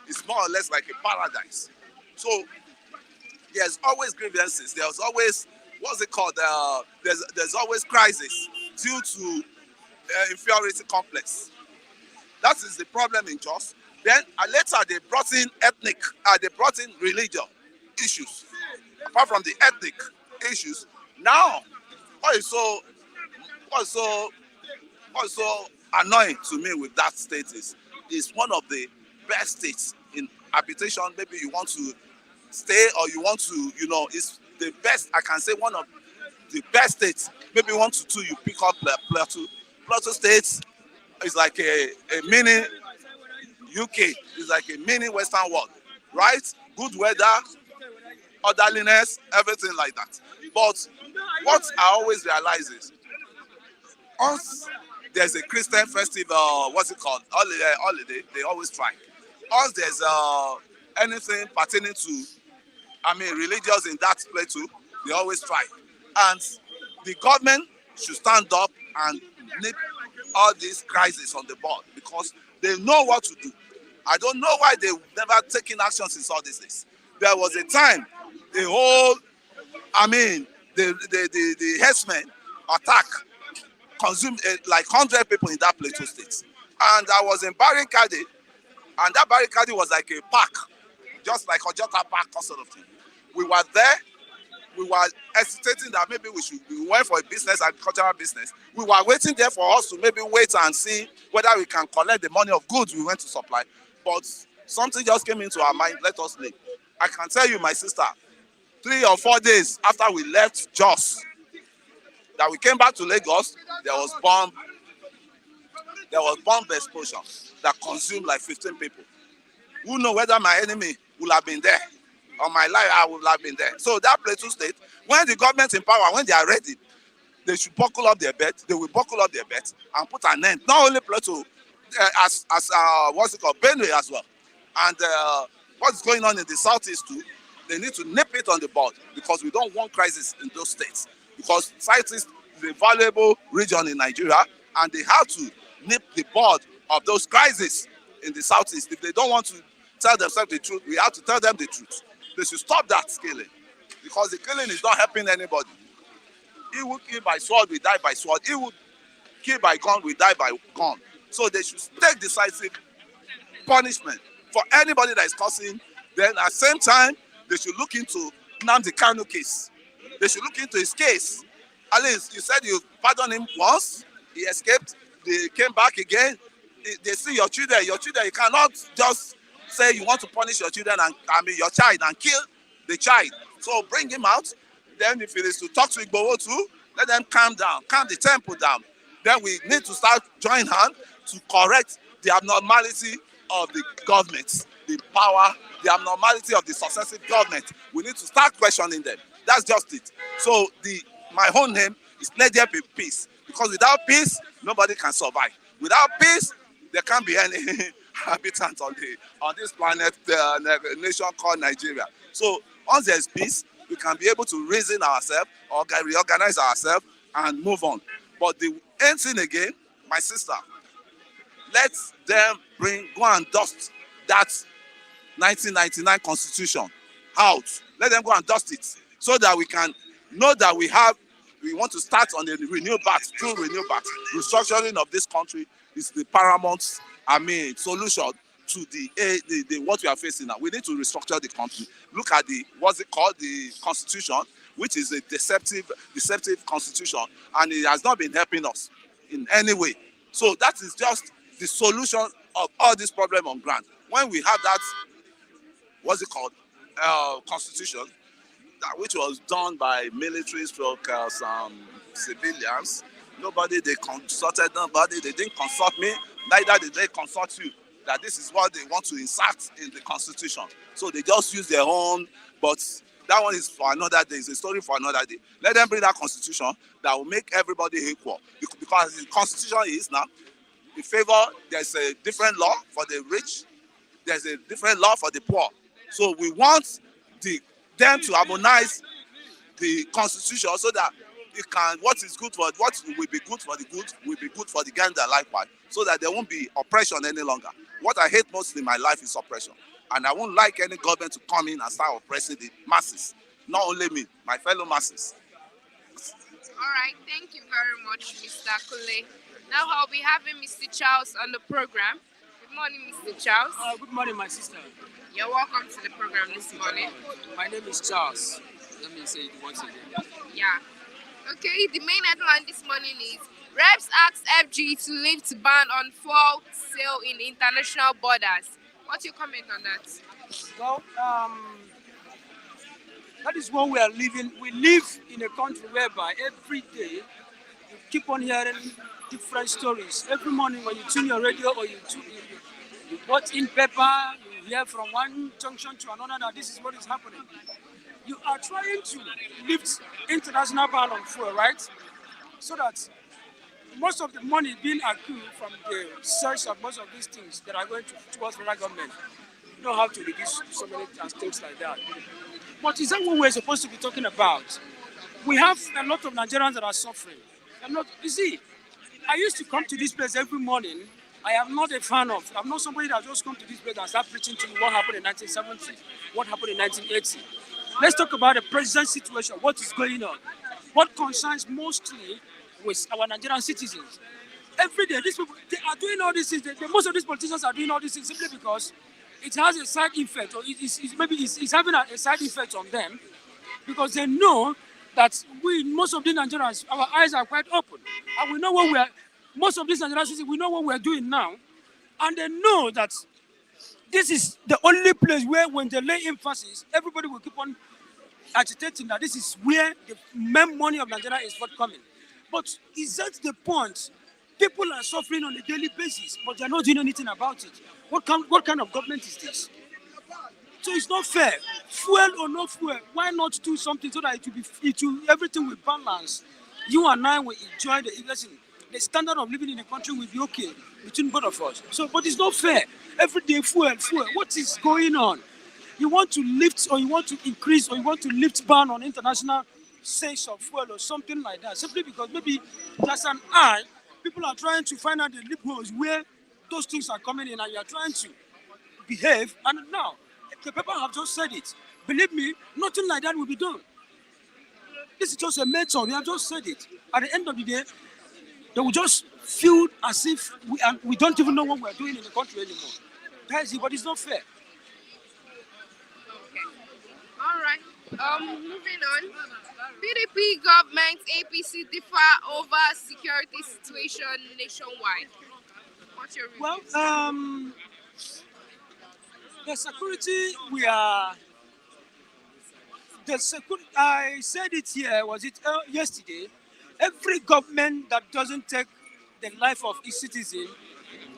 it's more or less like a paradise. So there's always grievances. There's always what's it called? There's always crisis due to inferiority complex. That is the problem in Jos. Then later they brought in they brought in religious issues. Apart from the ethnic issues, now what is so annoying to me with that state is one of the best states in habitation. Maybe you want to stay or you want to, it's the best. I can say one of the best states. Maybe 1 to 2 you pick up Plateau. Plateau State is like a mini UK. It's like a mini Western world, right? Good weather, orderliness, everything like that. But what I always realize is, once there's a Christian festival, what's it called, holiday, they always strike. Once there's anything pertaining to, religious in that place too, they always strike. And the government should stand up and nip all these crises on the board because they know what to do. I don't know why they've never taken action since all this days. There was a time the whole, the herdsmen attack consumed like 100 people in that Plateau State. And I was in Barricade, and that Barricade was like a park, just like Ojota Park or sort of thing. We were there, we were hesitating that maybe we went for a business, agricultural business. We were waiting there for us to maybe wait and see whether we can collect the money of goods we went to supply. But something just came into our mind, let us leave. I can tell you, my sister, 3 or 4 days after we left Jos, that we came back to Lagos, there was bomb explosion that consumed like 15 people. Who knows whether my enemy will have been there or my life I would have been there. So that Plateau State, when the government in power, when they are ready, they should buckle up their belt. They will buckle up their belt and put an end. Not only Plateau, as what's it called, Benue as well. And what's going on in the southeast too, they need to nip it on the board because we don't want crisis in those states. Because southeast is a valuable region in Nigeria, and they have to nip the board of those crises in the southeast. If they don't want to tell themselves the truth, we have to tell them the truth. They should stop that killing because the killing is not helping anybody. He who kill by sword will die by sword. He who kill by gun will die by gun. So they should take decisive punishment for anybody that is causing. Then at the same time, they should look into Nnamdi Kanu case. They should look into his case. At least you said you pardoned him once, he escaped, they came back again. They see your children, you cannot just say you want to punish your children and your child and kill the child. So bring him out. Then if it is to talk to Igboho too, let them calm down, calm the tempo down. Then we need to start joining hands to correct the abnormality of the government, the power, the abnormality of the successive government. We need to start questioning them. That's just it. So my own name is Let There Be Peace. Because without peace, nobody can survive. Without peace, there can't be any habitant on this planet, the nation called Nigeria. So once there's peace, we can be able to reason ourselves, or reorganize ourselves, and move on. But the end thing again, my sister, let them go and dust that 1999 Constitution out. Let them go and dust it so that we can know that we want to start on the renewal path, true renewal path. Restructuring of this country is the paramount, solution to the what we are facing now. We need to restructure the country. Look at the Constitution, which is a deceptive constitution, and it has not been helping us in any way. So that is just the solution of all this problem on ground. When we have that, constitution, which was done by military stroke some civilians, Nobody, they consulted nobody. They didn't consult me. Neither did they consult you. That this is what they want to insert in the constitution. So they just use their own. But that one is for another day. It's a story for another day. Let them bring that constitution that will make everybody equal. Because the constitution is now in favor. There's a different law for the rich. There's a different law for the poor. So we want them to harmonize the constitution so that it can, what will be good for the good will be good for the gander likewise, so that there won't be oppression any longer. What I hate most in my life is oppression, and I won't like any government to come in and start oppressing the masses. Not only me, my fellow masses. All right, thank you very much, Mr. Kule. Now I'll be having Mr. Charles on the program. Good morning, Mr. Charles. Good morning, my sister. You're welcome to the program this morning. My name is Charles. Let me say it once again. Yeah. Okay, the main headline this morning is Reps ask FG to lift ban on fuel sale in international borders. What's your comment on that? Well, that is what we are living. We live in a country whereby every day you keep on hearing different stories. Every morning when you tune your radio or you watch in paper, you hear from one junction to another that this is what is happening. You are trying to lift international ban on fuel, right? So that most of the money being accrued from the sales of most of these things that are going towards federal government, you don't have to reduce so many things like that. But is that what we're supposed to be talking about? We have a lot of Nigerians that are suffering. You see, I used to come to this place every morning. I am not a fan of, I'm not somebody that just come to this place and start preaching to you what happened in 1970, what happened in 1980. Let's talk about the present situation, what is going on. What concerns mostly with our Nigerian citizens. Every day, these people, they are doing all these things. Most of these politicians are doing all these things simply because it has a side effect, or it's having a side effect on them, because they know that most of these Nigerians, our eyes are quite open. And we know most of these Nigerian citizens, we know what we're doing now. And they know that this is the only place where, when they lay emphasis, everybody will keep on agitating that this is where the main money of Nigeria is forthcoming. But is that the point? People are suffering on a daily basis, but they're not doing anything about it. What kind of government is this? So it's not fair. Fuel or no fuel, why not do something so that everything will balance? You and I will enjoy the standard of living in the country will be okay between both of us. So, but it's not fair. Every day, fuel. What is going on? You want to lift, or you want to increase, or you want to lift ban on international sales of fuel or something like that, simply because maybe there's an eye. People are trying to find out the loopholes where those things are coming in, and you are trying to behave. And now, the people have just said it. Believe me, nothing like that will be done. This is just a method. We have just said it. At the end of the day, they will just feel as if we don't even know what we're doing in the country anymore. That's it, but it's not fair. Okay. All right. Moving on. PDP government APC differ over security situation nationwide. What's your review? Well, the security I said it here, was it yesterday? Every government that doesn't take the life of its citizen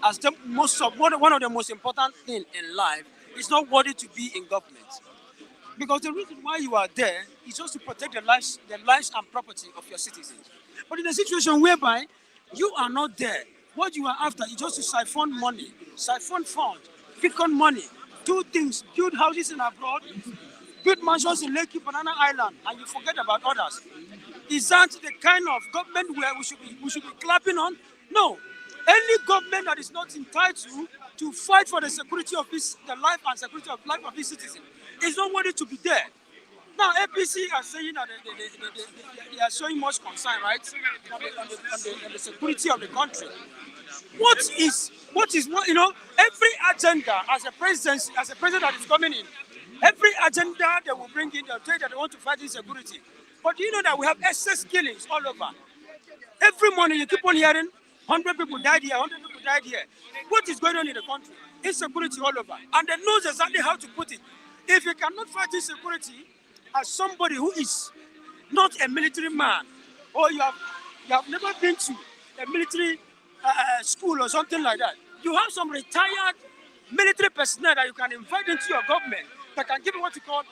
as one of the most important things in life is not worthy to be in government. Because the reason why you are there is just to protect the lives and property of your citizens. But in a situation whereby you are not there, what you are after is just to siphon money, siphon funds, pick on money, do things, build houses in abroad, build mansions in Lekki, Banana Island, and you forget about others. Is that the kind of government where we should be clapping on? No. Any government that is not entitled to fight for the security of the life and security of life of its citizens is not worthy to be there. Now, APC are saying that they are showing much concern, right, on the security of the country. Every agenda as a president that is coming in, every agenda they will bring in, they'll say that they want to fight insecurity. But do you know that we have excess killings all over? Every morning you keep on hearing 100 people died here, 100 people died here. What is going on in the country? Insecurity all over. And they know exactly how to put it. If you cannot fight insecurity as somebody who is not a military man, or you have You have never been to a military school or something like that. You have some retired military personnel that you can invite into your government that can give you what you call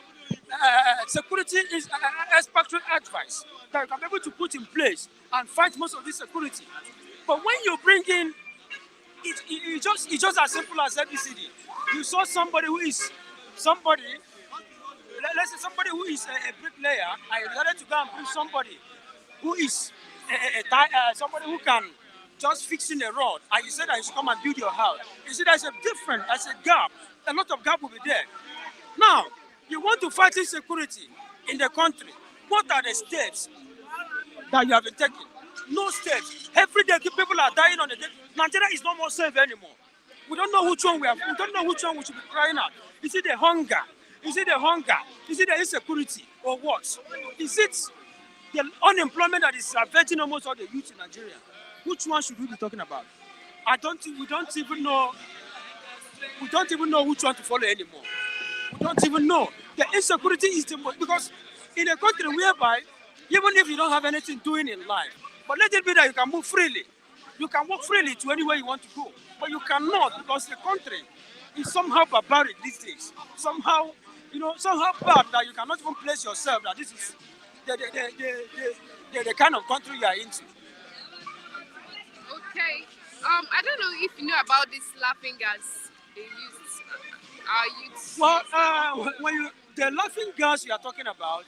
security is expatriate advice that you can be able to put in place and fight most of this security. But when you bring in, it's just as simple as ABCD. You saw somebody who is somebody, let's say somebody who is a bricklayer, I decided to go and bring somebody who is somebody who can just fix in a road, and you said that you should come and build your house. You see, there's a gap. A lot of gap will be there. Now, you want to fight insecurity in the country. What are the steps that you have been taking? No steps. Every day people are dying on the day. Nigeria is no more safe anymore. We don't know which one we don't know which one we should be crying out. Is it the hunger? Is it the hunger? Is it the insecurity? Or what? Is it the unemployment that is affecting almost all the youth in Nigeria? Which one should we be talking about? We don't even know which one to follow anymore. We don't even know. The insecurity is the most, because in a country whereby even if you don't have anything doing in life, but let it be that you can move freely. You can walk freely to anywhere you want to go. But you cannot, because the country is somehow barbaric these days. Somehow bad that you cannot even place yourself that this is the kind of country you are into. Okay. I don't know if you know about this laughing gas they used. Well, the laughing gas you are talking about,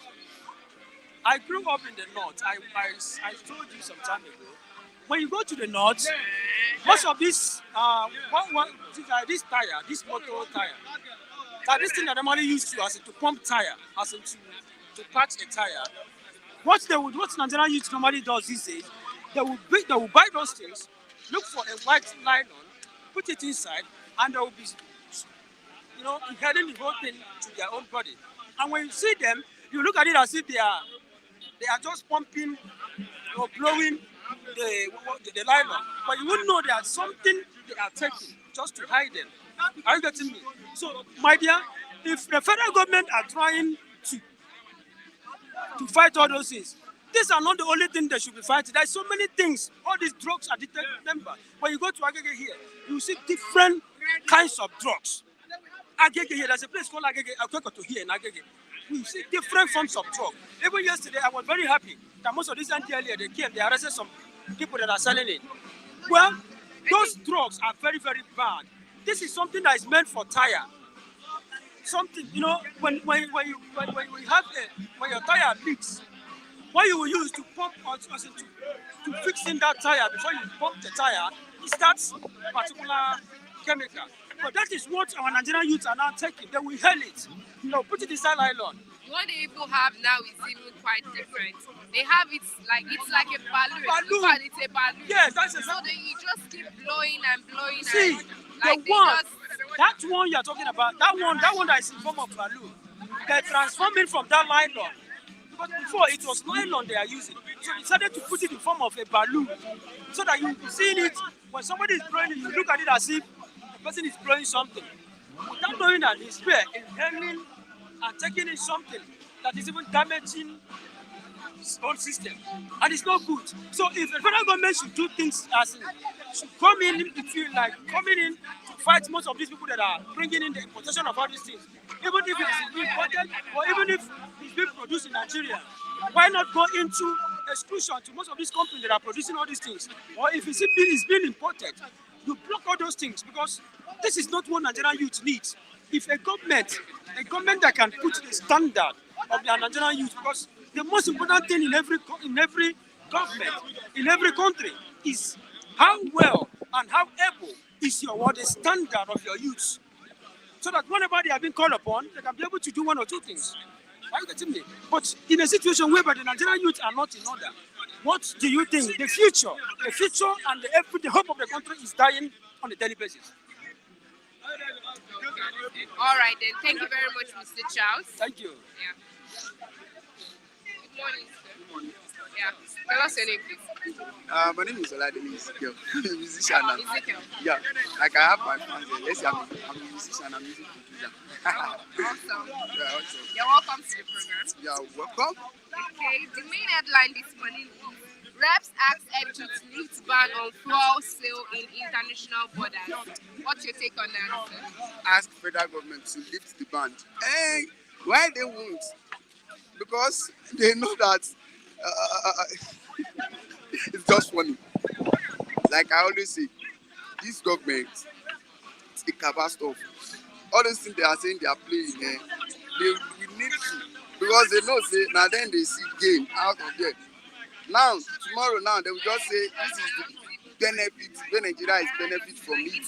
I grew up in the north. I told you some time ago. When you go to the north, most of this this tire, this motor tire, that this thing that normally used to pump tire, as in to patch a tire. What Nigerian youth normally does these days, they will buy those things, look for a white nylon, put it inside, and they will be heading the whole thing to their own body. And when you see them, you look at it as if they are just pumping or blowing the nylon. But you wouldn't know there's something they are taking just to hide them. Are you getting me? So, my dear, if the federal government are trying to fight all those things, these are not the only thing they should be fighting. There's so many things. All these drugs are addicted members. When you go to Agege here, you see different kinds of drugs. Agege here, there's a place called Agege, Akweko here in Agege. We see different forms of drugs. Even yesterday, I was very happy that most of these earlier they came, they arrested some people that are selling it. Well, those drugs are very, very bad. This is something that is meant for tire. Something, when your tire leaks, what you will use to pump or to fix in that tire before you pump the tire, it starts a particular chemical. But that is what our Nigerian youths are now taking. They will inhale it. Put it inside nylon. What the people have now is even quite different. They have it's like a balloon. It's a balloon. Yes, that's so you just keep blowing and blowing. See, that one you're talking about, that one that is in form of balloon, they're transforming from that nylon. Because before it was nylon they are using. So they decided to put it in form of a balloon. So that you see it, when somebody is blowing it, you look at it as if the person is blowing something. Without knowing that he's inhaling and taking in something that is even damaging his own system. And it's not good. So if the federal government should do things should come in between, like coming in to fight most of these people that are bringing in the importation of all these things, even if it's being imported or even if it's being produced in Nigeria, why not go into exclusion to most of these companies that are producing all these things? Or if it's being imported, you block all those things, because this is not what Nigerian youth needs. If a government that can put the standard of their Nigerian youth, because the most important thing in every government, in every country, is how well and how able is the standard of your youth, so that whenever they are being called upon, they can be able to do one or two things. Are you getting me? But in a situation whereby the Nigerian youth are not in order, what do you think? The future and the hope of the country is dying on a daily basis. All right then. Thank you very much, Mr. Charles. Thank you. Yeah. Good morning, sir. Good morning. Yeah. Tell us your name, please. My name is Oladele Ezekiel. Musician. Ezekiel. Yeah. Like I have my fans there. Let's say I'm a musician, I'm a music producer. Awesome. Yeah, awesome. You're welcome to the program. Yeah, welcome. Okay. The main headline this morning is Reps asked EDU to lift ban on fuel sale in international borders. What's your take on that? Ask federal government to lift the ban. Hey, why they won't? Because they know that it's just funny. Like I always say, this government, it's a cabal stuff. All those things they are saying they are playing, we need to, because they know say now then they see gain out of there. Now tomorrow now they will just say this is the benefit when Nigeria is benefit from it.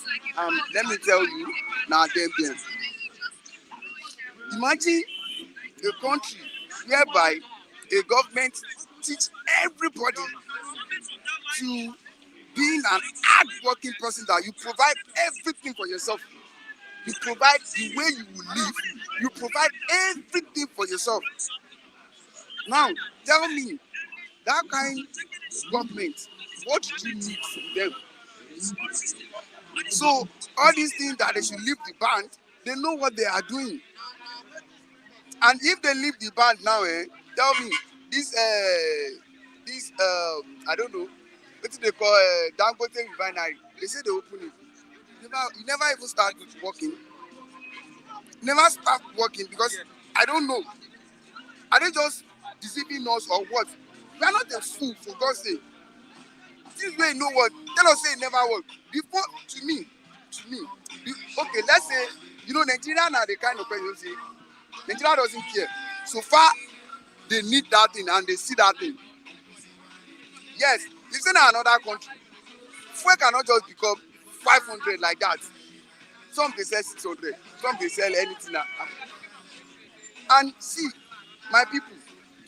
Let me tell you, now them. Imagine a country whereby a government teach everybody to being an hard-working person, that you provide everything for yourself. You provide the way you will live. You provide everything for yourself. Now, tell me, that kind of government, what do you need from them? So, all these things that they should leave the band, they know what they are doing. And if they leave the band now, tell me, this I don't know, what do they call Dangote refinery? They say they open it. You never even start working. Never start working because I don't know. Are they just deceiving us or what? We are not a fool, for God's sake. This way, you know what? Tell us say it never work. Before, to me, okay, let's say, Nigeria are the kind of person say, Nigeria doesn't care. So far, they need that thing and they see that thing. Yes, if say na another country, fuel cannot just become 500 like that. Some they sell 600, some they sell anything. And see, my people,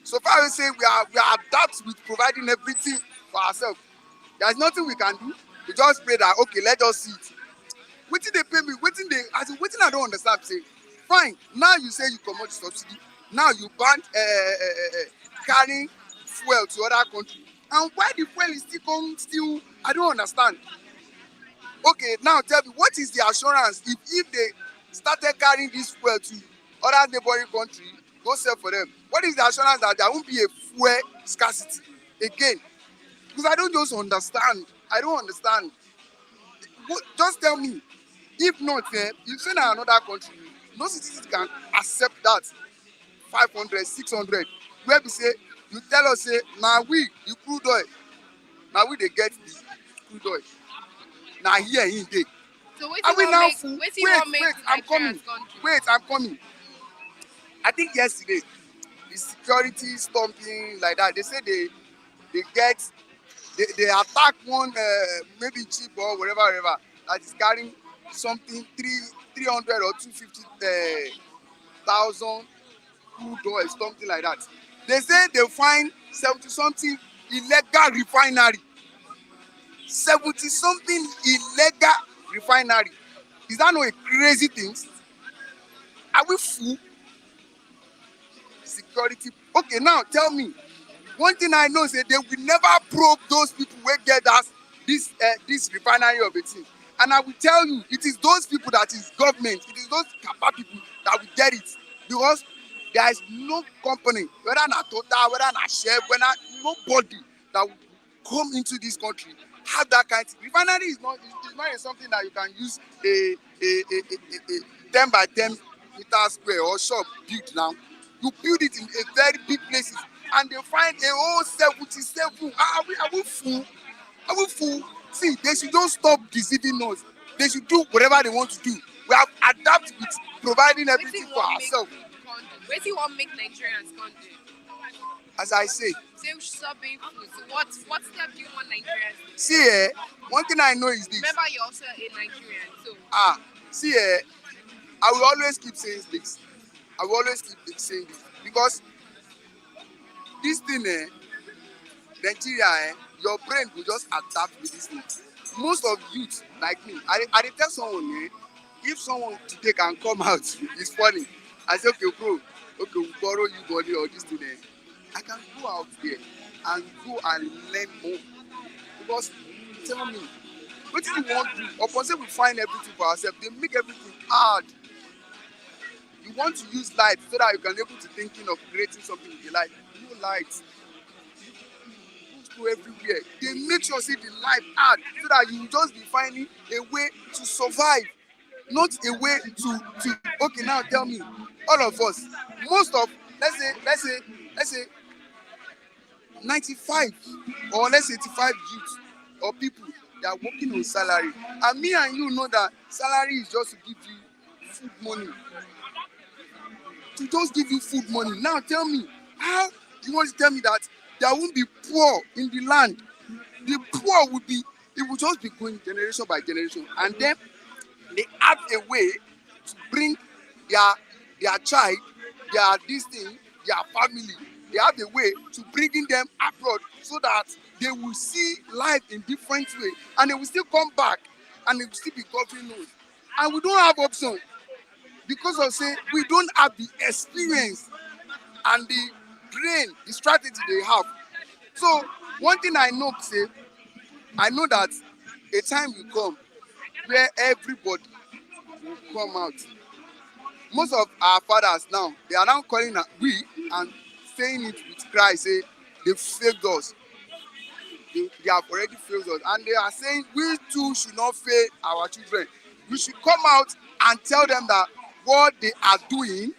so far we say we are adapt with providing everything for ourselves. There's nothing we can do. We just pray that okay, let us see it. Wetin they pay me, wetin I don't understand. Say, fine, now you say you comot the subsidy, now you ban carrying fuel to other country, and why the fuel is still I don't understand. Okay, now tell me, what is the assurance if they started carrying this fuel to other neighboring country, go sell for them? What is the assurance that there won't be a fuel scarcity again? Because I don't just understand. I don't understand. Just tell me. If not, you say na another country, no citizens can accept that 500, 600. Where we say, you tell us, say, now we, the crude oil, now we they get the crude oil. Now here in day. So wait, I'm coming. I think yesterday, the security stomping like that, they say they attack one maybe cheap or whatever that is carrying something 300 or 250,000 crude oil, something like that. They say they find 70 something illegal refinery. 70 something illegal refinery. Is that not a crazy thing? Are we fool? Security. Okay, now tell me. One thing I know is that they will never probe those people who get this refinery of a thing. And I will tell you, it is those people that is government, it is those Kappa people that will get it. Because there is no company, whether not Total, whether not Shell, whether nobody that will come into this country have that kind of refinery. Is not something that you can use a 10 by 10 meter square or shop build now. You build it in a very big places and they find a whole 77. Are we fool? Are we fool? See, they should don't stop deceiving us. They should do whatever they want to do. We have adapted with providing everything for ourselves. What do you want to make Nigerians do? As I say, say we should stop being food. So what step do you want Nigerians to do? See, one thing I know is this. Remember, you're also a Nigerian, so. See, I will always keep saying this. Because this thing, Nigeria, your brain will just adapt with this thing. Most of youth like me, I tell someone, if someone today can come out, it's funny. I say, okay, bro, we'll borrow you money or this thing. I can go out there and go and learn more. Because tell me, what do you want to do? Upon say we find everything for ourselves, they make everything hard. You want to use light so that you can be able to thinking of creating something with your life. No light. people everywhere. They make sure say the life hard so that you will just be finding a way to survive, not a way to okay, now tell me, all of us, most of, let's say 95 or let's say 85 youth or people, they are working on salary, and me and you know that salary is just to give you food money, to just give you food money. Now tell me, how you want to tell me that there won't be poor in the land? The poor would be, it will just be going generation by generation, and then they have a way to bring their child, their this thing, their family. They have a way to bringing them abroad so that they will see life in different way, and they will still come back, and they will still be governing us. And we don't have option because of say we don't have the experience and the brain, the strategy they have. So one thing I know, say, I know that a time will come where everybody will come out. Most of our fathers now, they are now calling we and saying it with cry, say they failed us. They have already failed us, and they are saying we too should not fail our children. We should come out and tell them that what they are doing,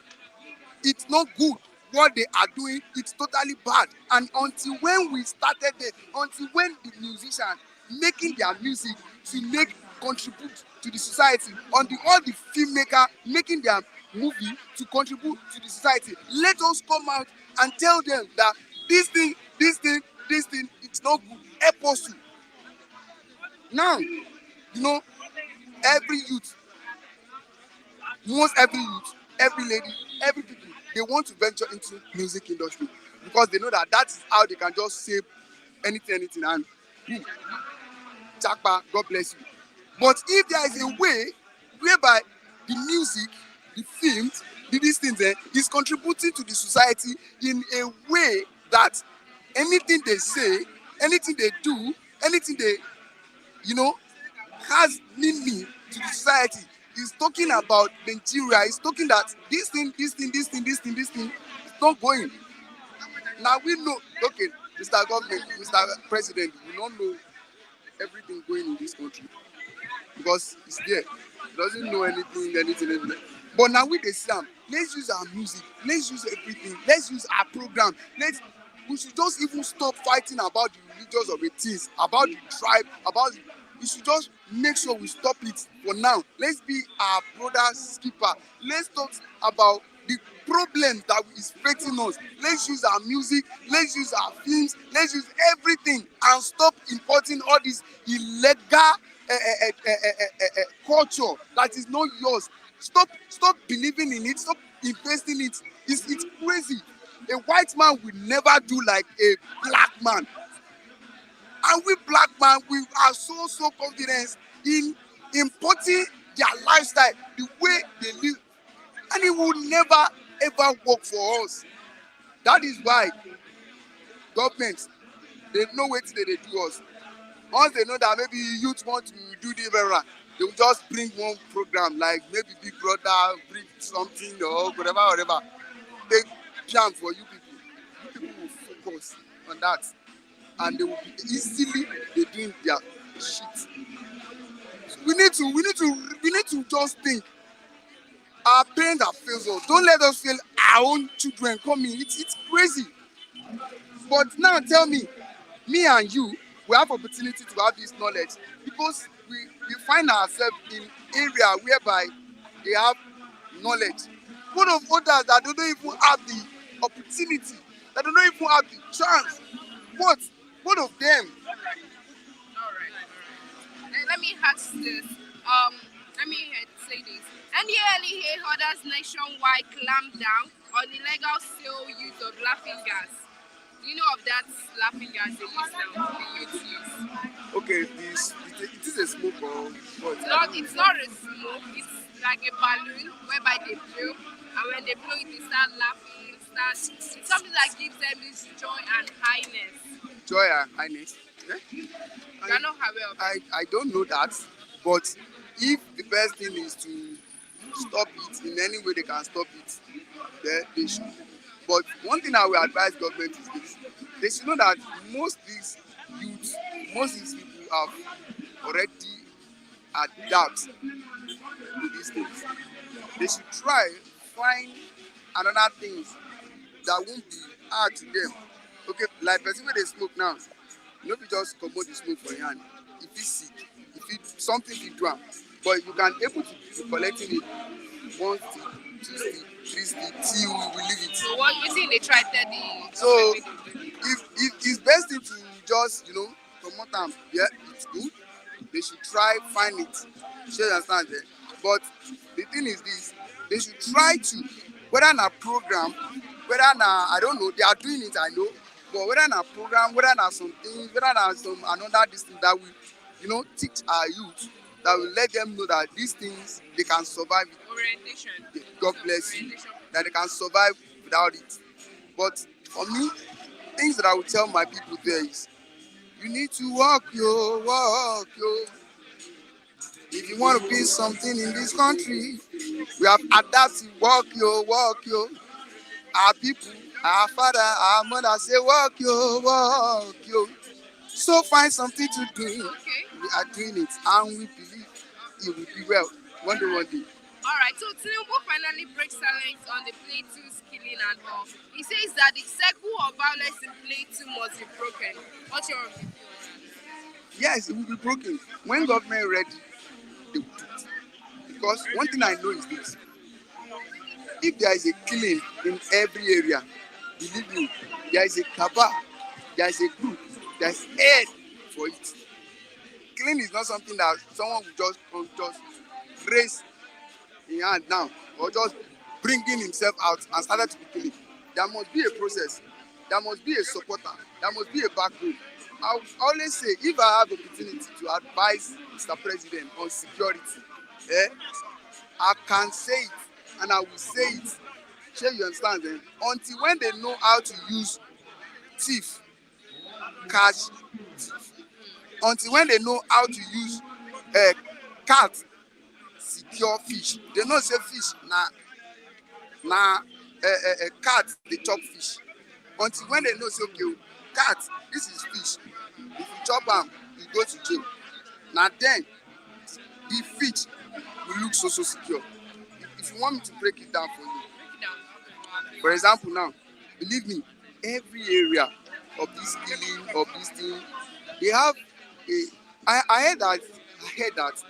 it's not good. What they are doing, it's totally bad. And until when we started it, until when the musicians making their music to make contribute to the society, until all the filmmaker making their movie to contribute to the society, let us come out and tell them that this thing, it's not good. Help us to. Now, you know, every youth, almost every youth, every lady, every people, they want to venture into music industry because they know that that's how they can just save anything, and Chakpa, God bless you. But if there is a way whereby the music, the films, these things is contributing to the society in a way that anything they say, anything they do, anything they, has meaning to the society, is talking about Nigeria, is talking that this thing is not going. Now we know, okay, Mr. Government, Mr. President, we don't know everything going in this country because it's there. He doesn't know anything. But now we dey see am, let's use our music, let's use everything, let's use our program. We should just even stop fighting about the religious of the things, about the tribe, we should just make sure we stop it for now. Let's be our brother's keeper. Let's talk about the problems that is facing us. Let's use our music, let's use our films, let's use everything and stop importing all this illegal culture that is not yours. Stop believing in it, stop investing it. It's crazy. A white man will never do like a black man. And we black man, we are so confident in importing their lifestyle, the way they live, and it will never ever work for us. That is why governments, they know what they do us. Once they know that maybe youth want to do the better, they will just bring one program like maybe Big Brother, bring something or whatever. They plan for you people. You people will focus on that, and they will be easily they doing their shit. So we need to just think. Our parents have failed us. Don't let us fail our own children coming. It's crazy. But now tell me and you, we have opportunity to have this knowledge because we find ourselves in area whereby they have knowledge. What of others that don't even have the opportunity, that don't even have the chance? What of them? All right. Let me ask this. Let me say this. NDLEA orders nationwide clamp down on illegal sale use of laughing gas. Do you know of that laughing gas they use now? The youth use. Okay, it is a smoke or what? It's not a smoke. It's like a balloon whereby they blow, and when they blow it, they start laughing. It's something that gives them this joy and highness. Joy and highness. Yeah? You're not aware of it. I don't know that, but if the best thing is to stop it in any way they can stop it, then they should. But one thing I will advise government is this: they should know that most these youth, most of these people have already adapt to these things. They should try find another things that won't be hard to them. Okay, like person wey dey smoke now, no be just comot the smoke for your hand. If he's sick, if it something fit do am, but you can able to be collecting it one stick, two stick, three stick till we leave it. So what you think they tried that the So if it's best thing to just promote am, yeah, it's good. They should try find it. Shey you understand there? But the thing is this, they should try to, whether na program, whether na I don't know, they are doing it I know, but whether na program, whether na some things, whether na some another this thing that will teach our youth, that will let them know that these things they can survive it. orientation. God bless you, that they can survive without it. But for me, things that I would tell my people there is, you need to walk, yo. If you want to be something in this country, we have adapted, walk, yo. Our people, our father, our mother say, walk, yo. So find something to do. Okay. We are doing it, and we believe it will be well. One day. All right. So Tinubu finally breaks silence on the Plateau's killing and all. He says that the circle of violence in Plateau must be broken. What's your opinion? Yes, it will be broken. When government ready, they will do it. Because one thing I know is this: if there is a killing in every area, believe me, there is a cabal, there is a group, there is head for it. Killing is not something that someone will just raise in hand now, or just bringing himself out and started to be killing. There must be a process. There must be a supporter. There must be a backbone. I will always say, if I have opportunity to advise Mr. President on security, I can say it and I will say it. Sure, you understand then? Until when they know how to use thief, catch thief. Until when they know how to use cat, secure fish. They know say fish na cat they chop fish. Until when they know say okay, cat, this is fish. If you chop am, you go to jail. Now then, the fish will look so secure. If you want me to break it down for you, for example, now, believe me, every area of this killing, of this thing, they have a. I heard that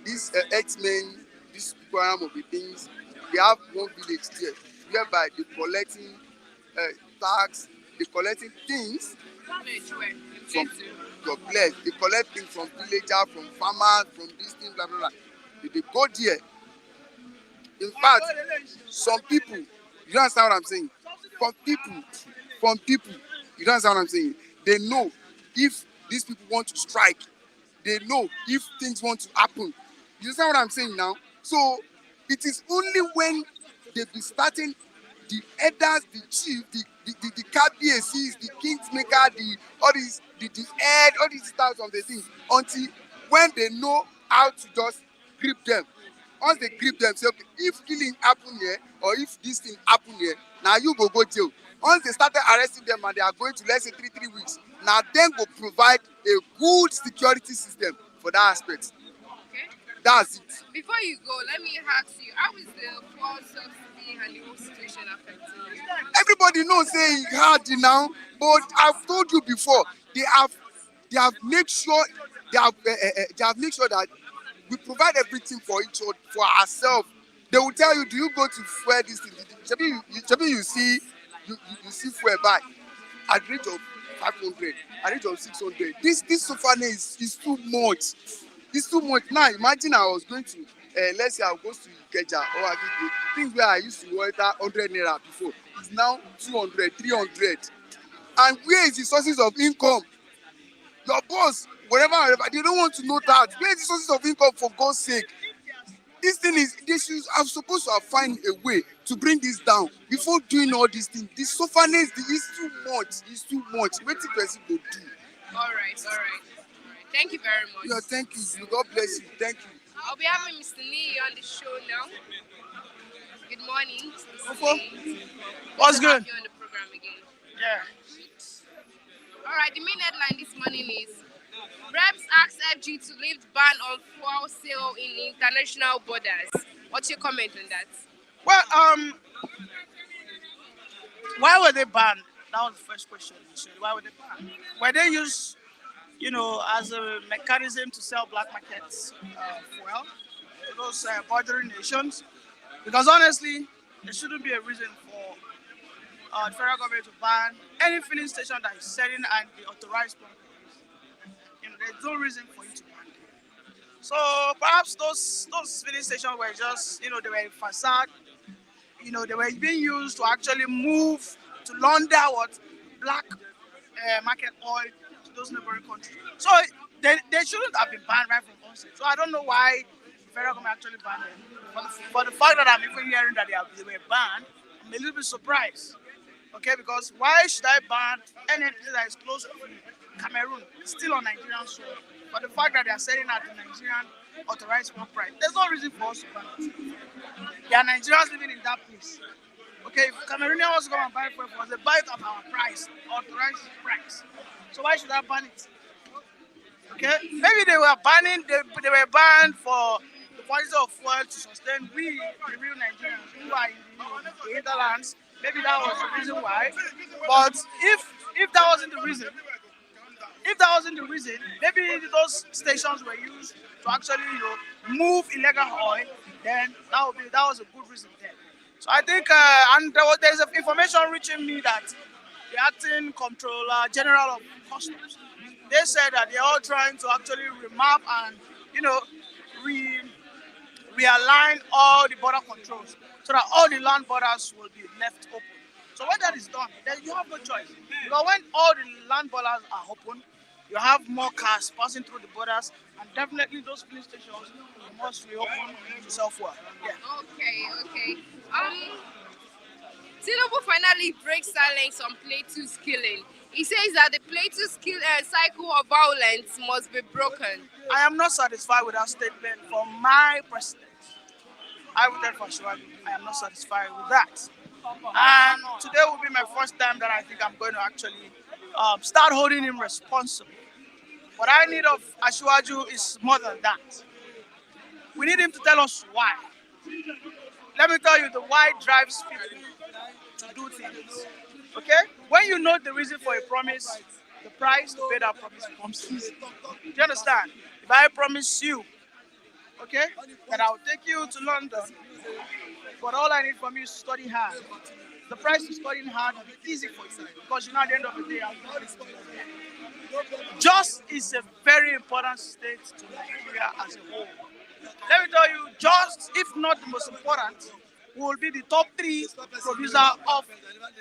these X-Men, these people of the things, they have one village there whereby they collecting tax, they collecting things from your place. They collect things from villagers, from farmers, from this thing, blah blah blah. They go there. In fact, some people, you understand what I'm saying? From people, you understand what I'm saying? They know if these people want to strike. They know if things want to happen. You understand what I'm saying now? So it is only when they be starting, the elders, the chief, the KBACs, the kingsmaker, all these the head, all these styles of the thing, until when they know how to just grip them. Once they grip them, say okay, if killing happen here or if this thing happen here, now you go jail. Once they started arresting them and they are going to, let's say 3 weeks, now then go provide a good security system for that aspect. Okay. That's it. Before you go, let me ask you, how is the fuel subsidy and the whole situation affecting you? Everybody knows say it's hard now, but I've told you before, they have made sure that we provide everything for each other, for ourselves. They will tell you, do you go to fuel this thing? You see fuel buy at the rate of 500, at the rate of 600. This so far is too much. It's too much. Now imagine I was going to let's say I go to Ikeja or Agege, things where I used to order 100 naira before, it's now 200, 300. And where is the sources of income? Your boss, whatever, they don't want to know that. Where is the sources of income, for God's sake? This thing is, I'm supposed to find a way to bring this down before doing all these things. This sufferness is too much. It's too much. What the person will do? All right. Thank you very much. Yeah, thank you. God bless you. Thank you. I'll be having Mr. Lee on the show now. Good morning, Mr. Lee. What's good? You on the program again. Yeah. All right, the main headline this morning is Reps ask FG to lift ban on fuel sale in international borders. What's your comment on that? Well, why were they banned? That was the first question. Why were they banned? Were they used, as a mechanism to sell black markets fuel to those bordering nations? Because honestly, there shouldn't be a reason for the federal government to ban any filling station that is selling and the authorized pump. There's no reason for you to ban them. So perhaps those filling stations were just, they were a facade. They were being used to actually move to launder black market oil to those neighboring countries. So they shouldn't have been banned right from onset. So I don't know why the federal government actually banned them. For the fact that I'm even hearing that they were banned, I'm a little bit surprised. Okay, because why should I ban anything that is close to Cameroon, still on Nigerian soil? But the fact that they are selling at the Nigerian authorized pump price, there's no reason for us to ban it. There are Nigerians living in that place. Okay, if Cameroonians want to come and buy fuel for us, they buy it at our price, authorized price. So why should I ban it? Okay, maybe they were banned for the quality of fuel to sustain the real Nigerians who are in the hinterlands. Maybe that was the reason why. But if that wasn't the reason, maybe those stations were used to actually move illegal oil. Then that was a good reason there. So I think and there's information reaching me that the acting Comptroller General of Customs, they said that they're all trying to actually remap and realign all the border controls so that all the land borders will be left open. So when that is done, then you have no choice. Because when all the land borders are open, you have more cars passing through the borders, and definitely those filling stations must reopen to self-work. Yeah. Okay. Tinubu finally breaks silence on Plateau's killing. He says that the Plateau cycle of violence must be broken. I am not satisfied with that statement from my president. I will tell for sure I am not satisfied with that. And today will be my first time that I think I'm going to actually start holding him responsible. What I need of Asiwaju is more than that. We need him to tell us why. Let me tell you, the why drives people to do things. Okay? When you know the reason for a promise, the price to pay that promise becomes easy. Do you understand? If I promise you, okay, that I'll take you to London, but all I need from you is to study hard. The price of studying hard will be easy for you because at the end of the day, Jos is a very important state to Nigeria as a whole. Let me tell you, Jos, if not the most important, will be the top 3 producer of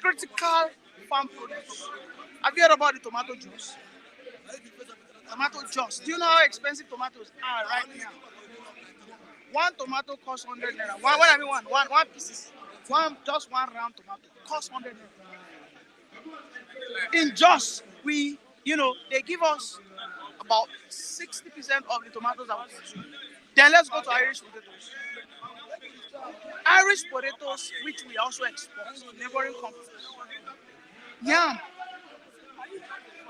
critical farm produce. Have you heard about the tomato juice? Tomato juice. Do you know how expensive tomatoes are right now? One tomato costs 100 naira. One pieces. Just one round tomato costs 100 naira. In Jos, they give us about 60% of the tomatoes that we consume. Then let's go to Irish potatoes. Irish potatoes, which we also export to neighboring countries. Yam,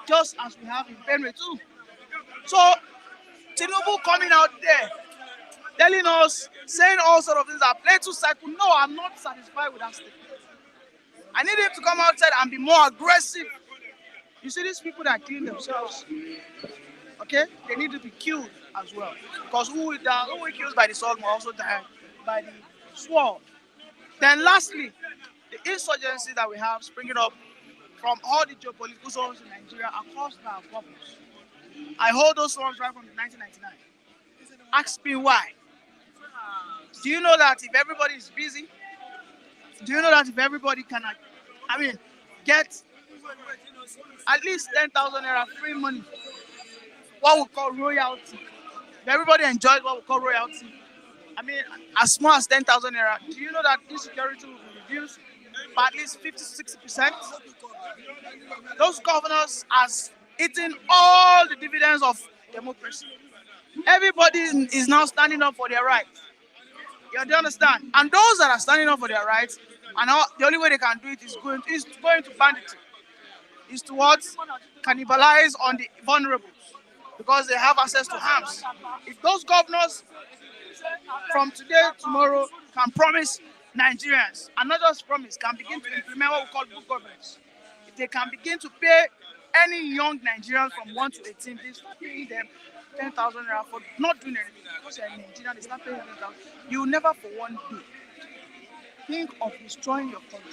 just as we have in Benue too. So, Tinubu coming out there, telling us, saying all sorts of things that Plateau cycle. No, I'm not satisfied with that statement. I need him to come outside and be more aggressive. You see these people that kill themselves, okay? They need to be killed as well. Because who kills by the sword will also die by the sword. Then lastly, the insurgency that we have springing up from all the geopolitical zones in Nigeria across our borders. I hold those ones right from 1999. Ask me why. Do you know that if everybody is busy, do you know that if everybody can, get at least 10,000 naira free money, what we call royalty? If everybody enjoys what we call royalty, as small as 10,000 naira, do you know that insecurity will be reduced by at least 50-60%? Those governors has eaten all the dividends of democracy. Everybody is now standing up for their rights. You understand? And those that are standing up for their rights, and the only way they can do it is going to banditry. is to what? Cannibalize on the vulnerable because they have access to arms. If those governors from today, tomorrow can promise Nigerians, and not just promise, can begin to implement what we call good governance. If they can begin to pay any young Nigerian from 1 to 18, they start paying them 10,000 naira for not doing anything. Because they're Nigerian, they start paying 10,000. You will never for one day think of destroying your country.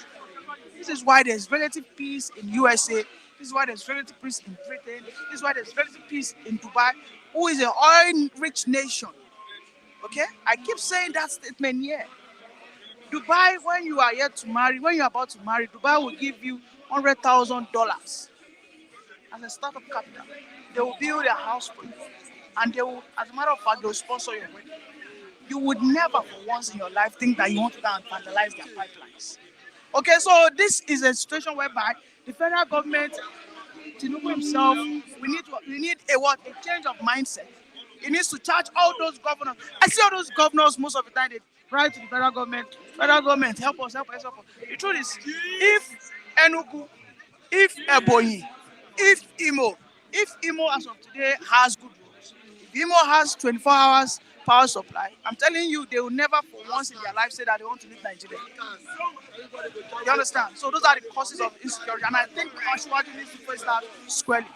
This is why there's relative peace in USA. This is why there's relative peace in Britain. This is why there's relative peace in Dubai, who is an oil-rich nation. Okay? I keep saying that statement here. Dubai, when you are yet to marry, when you're about to marry, Dubai will give you $100,000 as a startup capital. They will build a house for you. And they will, as a matter of fact, they will sponsor your wedding. You would never for once in your life think that you want to go and vandalize their pipelines. Okay, so this is a situation whereby the federal government, Tinubu himself, we need a what? A change of mindset. He needs to charge all those governors. I see all those governors most of the time, they write to the federal government, help us. The truth is, if Enugu, if Ebonyi, if Imo as of today has good roads, if Imo has 24 hours power supply, I'm telling you, they will never for once in their life say that they want to leave Nigeria. You understand? So those are the causes of insecurity, and I think Ashwadi needs to face that squarely.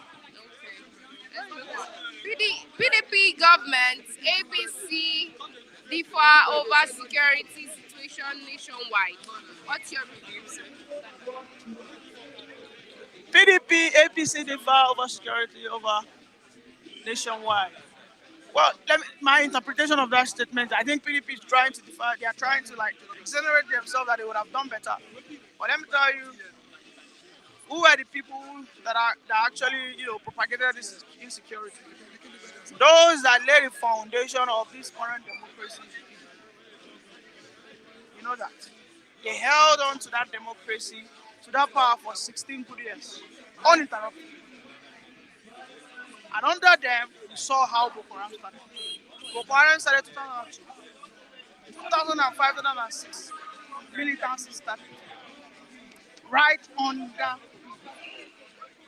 PDP government, APC differ over security situation nationwide. What's your review, sir? PDP, APC differ over security over nationwide. Well, my interpretation of that statement, I think PDP is trying to differ. They are trying to exonerate themselves that they would have done better. But let me tell you, who are the people that actually propagated this insecurity? Those that laid the foundation of this current democracy. You know that. They held on to that democracy, to that power for 16 good years, uninterrupted. And under them, we saw how Boko Haram started. Boko Haram started 2002. 2005, 2006, militancy started. Right under.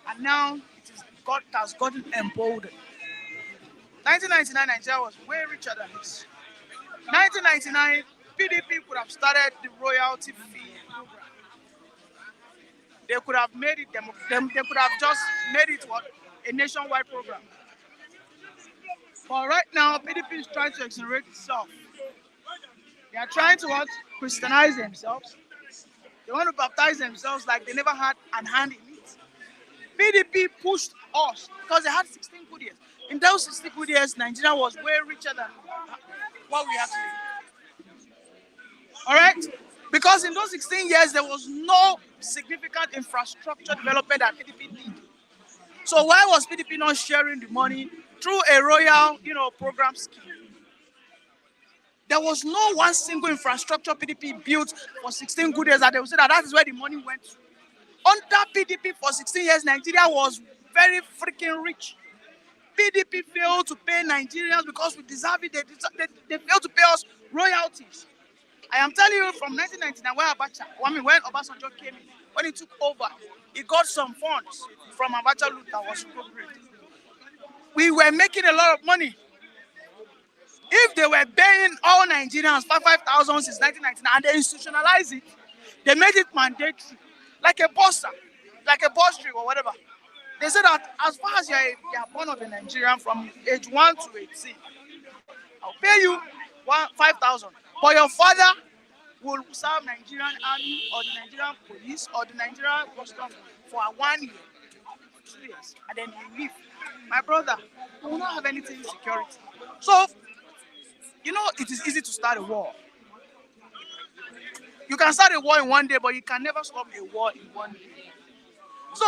And now it has gotten emboldened. 1999, Nigeria was way richer than this. 1999, PDP could have started the royalty fee program. They could have made it. They could have just made it what? A nationwide program. But right now, PDP is trying to exonerate itself. They are trying to what? Christianize themselves. They want to baptize themselves like they never had a hand in it. PDP pushed us because they had 16 good years. In those 16 good years, Nigeria was way richer than what we have today. All right? Because in those 16 years, there was no significant infrastructure development that PDP did. So why was PDP not sharing the money through a royal, program scheme? There was no one single infrastructure PDP built for 16 good years that they would say that is where the money went to. Under PDP for 16 years, Nigeria was very freaking rich. PDP failed to pay Nigerians because we deserve it. They failed to pay us royalties. I am telling you, from 1999, when Obasanjo came in, when he took over, he got some funds from Abacha Loot that was appropriated. We were making a lot of money. If they were paying all Nigerians 5,000 since 1999 and they institutionalized it, they made it mandatory, like a bursar, like a bursary or whatever. They said that as far as you are born of a Nigerian from age 1 to 18, I'll pay you 5,000. But your father will serve Nigerian army or the Nigerian police or the Nigerian custom for 1 year, 2 years, and then you leave. My brother, we will not have anything in security. So, it is easy to start a war. You can start a war in 1 day, but you can never stop a war in 1 day. So,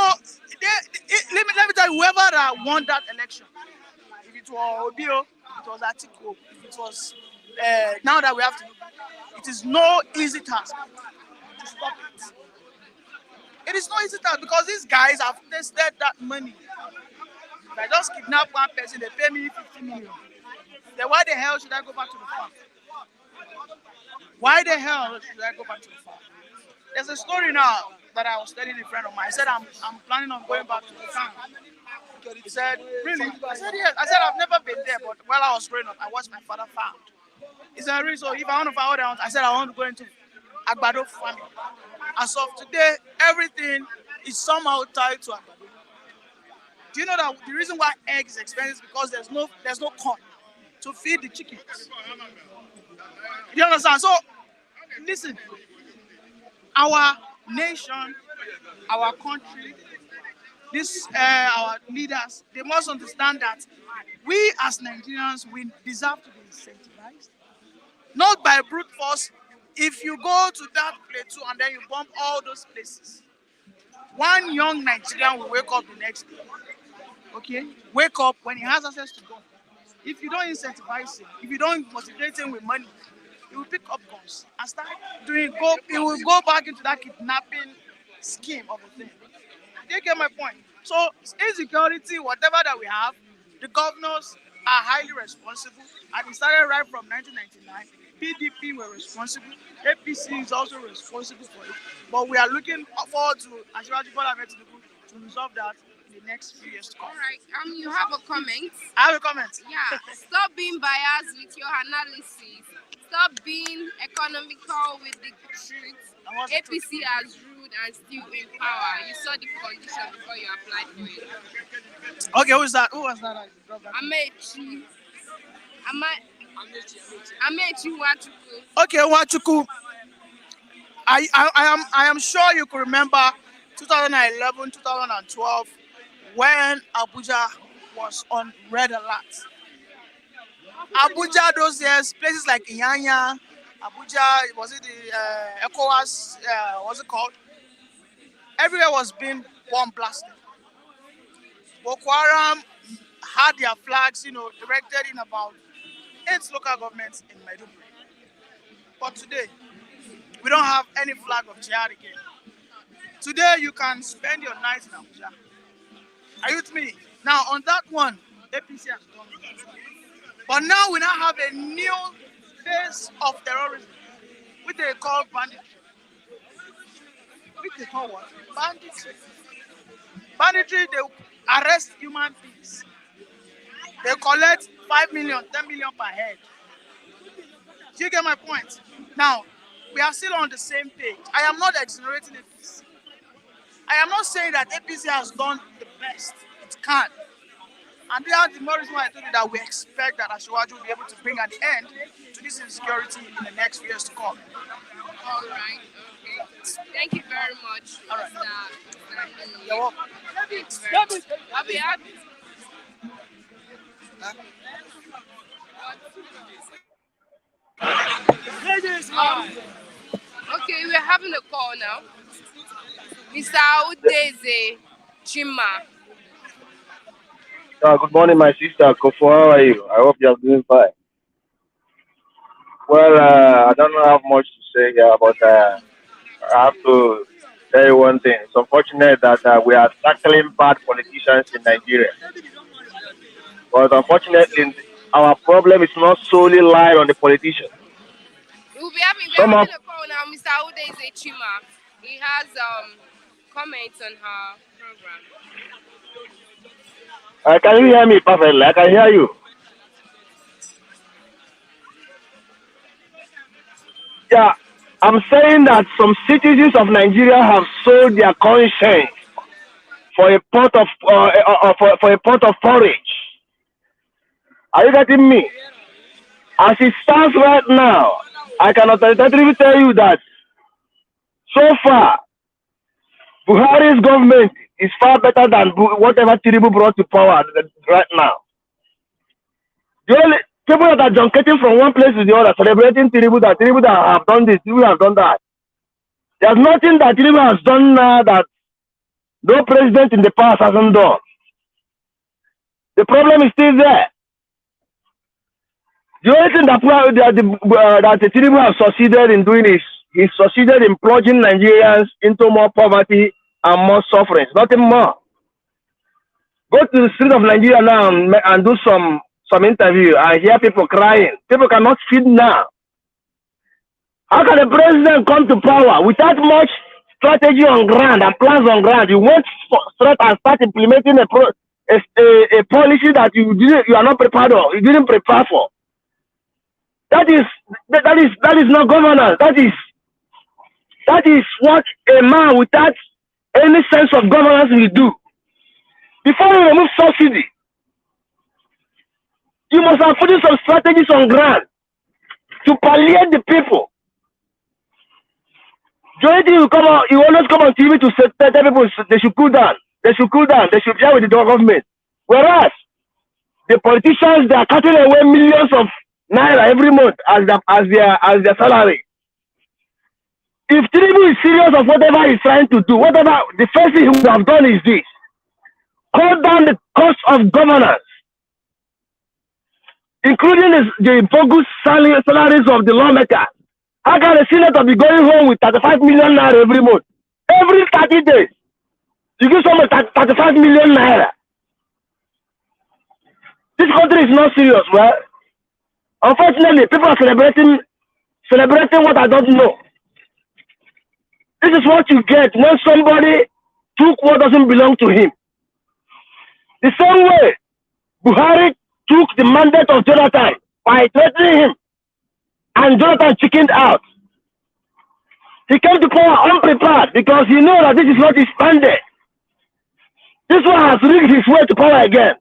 let me tell you, whoever that won that election, if it was Obio, if it was Atiku, if it was now that we have to, it is no easy task to stop it. It is no easy task because these guys have tested that money. If I just kidnap one person, they pay me 50 million. Then why the hell should I go back to the farm? Why the hell should I go back to the farm? There's a story now that I was telling a friend of mine. I said I'm planning on going back to the town. He said, really? I said, yes. I said, I've never been there, but while I was growing up, I watched my father farm. He said, really? So if I want to farm down, I said, I want to go into Agbado farming. As of today, everything is somehow tied to Agbado. Do you know that the reason why egg is expensive is because there's no corn to feed the chickens? Do you understand? So, listen, our nation, our country, our leaders, they must understand that we as Nigerians, we deserve to be incentivized. Not by brute force. If you go to that plateau and then you bomb all those places, one young Nigerian will wake up the next day. Okay? Wake up when he has access to gun. If you don't incentivize him, if you don't motivate him with money, he will pick up guns and start he will go back into that kidnapping scheme of a thing. Do you get my point? So insecurity, whatever that we have, the governors are highly responsible. And it started right from 1999. PDP were responsible. APC is also responsible for it. But we are looking forward to Asiwaju Bola Ahmed Tinubu to resolve that in the next few years to come. All right. You have a comment. I have a comment. Yeah. Stop being biased with your analysis. Stop being economical with the truth. APC has ruled and still in power. You saw the condition before you applied for it. Okay, who is that? Who was that? Amechi. Amechi Nwachukwu. Okay, Nwachukwu. I am sure you could remember 2011, 2012 when Abuja was on red alert. Abuja those years, places like Inyanya, Abuja, was it the ECOWAS, what's it called? Everywhere was being bomb blasted. Boko Haram had their flags, erected in about 8 local governments in Maiduguri. But today, we don't have any flag of jihad again. Today, you can spend your night in Abuja. Are you with me? Now, on that one, APC has done it. But now we now have a new face of terrorism, which they call banditry. Which they call what? Banditry. Banditry, they arrest human beings. They collect 5 million, 10 million per head. Do you get my point? Now, we are still on the same page. I am not exonerating APC. I am not saying that APC has done the best it can. And that's the more reason why I told you that we expect that Asiwaju will be able to bring an end to this insecurity in the next few years to come. All right. Okay. Thank you very much. All right. You're welcome. I'll be happy. Okay, we're having a call now. Mr. Udeze Chima. Good morning, my sister. Kofo, how are you? I hope you're doing fine. Well, I don't have much to say here, but I have to tell you one thing. It's unfortunate that we are tackling bad politicians in Nigeria. But unfortunately, our problem is not solely lying on the politicians. We're having a call now, Mr. Udeze Chima. He has comments on her program. Can you hear me perfectly? I can hear you. Yeah, I'm saying that some citizens of Nigeria have sold their conscience for a pot of for a pot of porridge. Are you getting me? As it stands right now, I can authoritatively tell you that so far, Buhari's government is far better than whatever Tinubu brought to power right now. The only people that are junketing from one place to the other, celebrating Tinubu that have done this, Tinubu have done that. There's nothing that Tinubu has done now that no president in the past hasn't done. The problem is still there. The only thing that Tinubu has succeeded in doing is he succeeded in plunging Nigerians into more poverty and more suffering. Nothing more. Go to the street of Nigeria now and do some interview and hear people crying. People cannot feed now. How can the president come to power without much strategy on ground and plans on ground? You went straight and start implementing a policy that you are not prepared for. You didn't prepare for. That is not governance. That is what a man without any sense of governance will do. Before you remove subsidy, you must have put in some strategies on ground to palliate the people. Jointly, you always come on TV to tell people they should cool down. They should cool down. They should share with the government. Whereas the politicians, they are cutting away millions of naira every month as their salary. If Tinubu is serious of whatever he's trying to do, the first thing he would have done is this: cut down the cost of governance, including the bogus salaries of the lawmakers. How can a senator be going home with 35 million naira every month? Every 30 days, you give someone 35 million naira. This country is not serious, well. Unfortunately, people are celebrating what I don't know. This is what you get when somebody took what doesn't belong to him. The same way Buhari took the mandate of Jonathan by threatening him, and Jonathan chickened out. He came to power unprepared because he knew that this is not his mandate. This one has rigged his way to power again.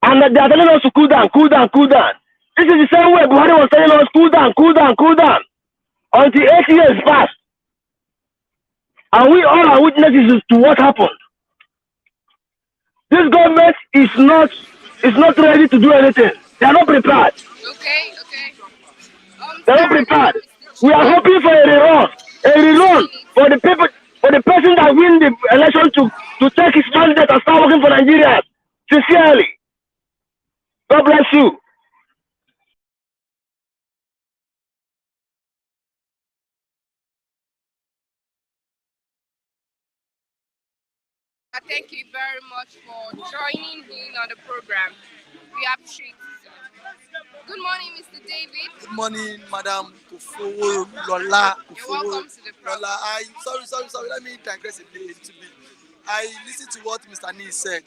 And they are telling us to cool down, cool down, cool down. This is the same way Buhari was telling us cool down, cool down, cool down. Until 8 years passed. And we all are witnesses to what happened. This government is not ready to do anything. They are not prepared. Okay. They are not prepared. We are hoping for a rerun for the people, for the person that win the election to take his mandate and start working for Nigeria sincerely. God bless you. Thank you very much for joining in on the program. We appreciate it. Good morning, Mr. David. Good morning, Madam Kufuor Lola. You're welcome to the program. Lola, sorry. Let me digress a little bit. I listened to what Mr. Nee said.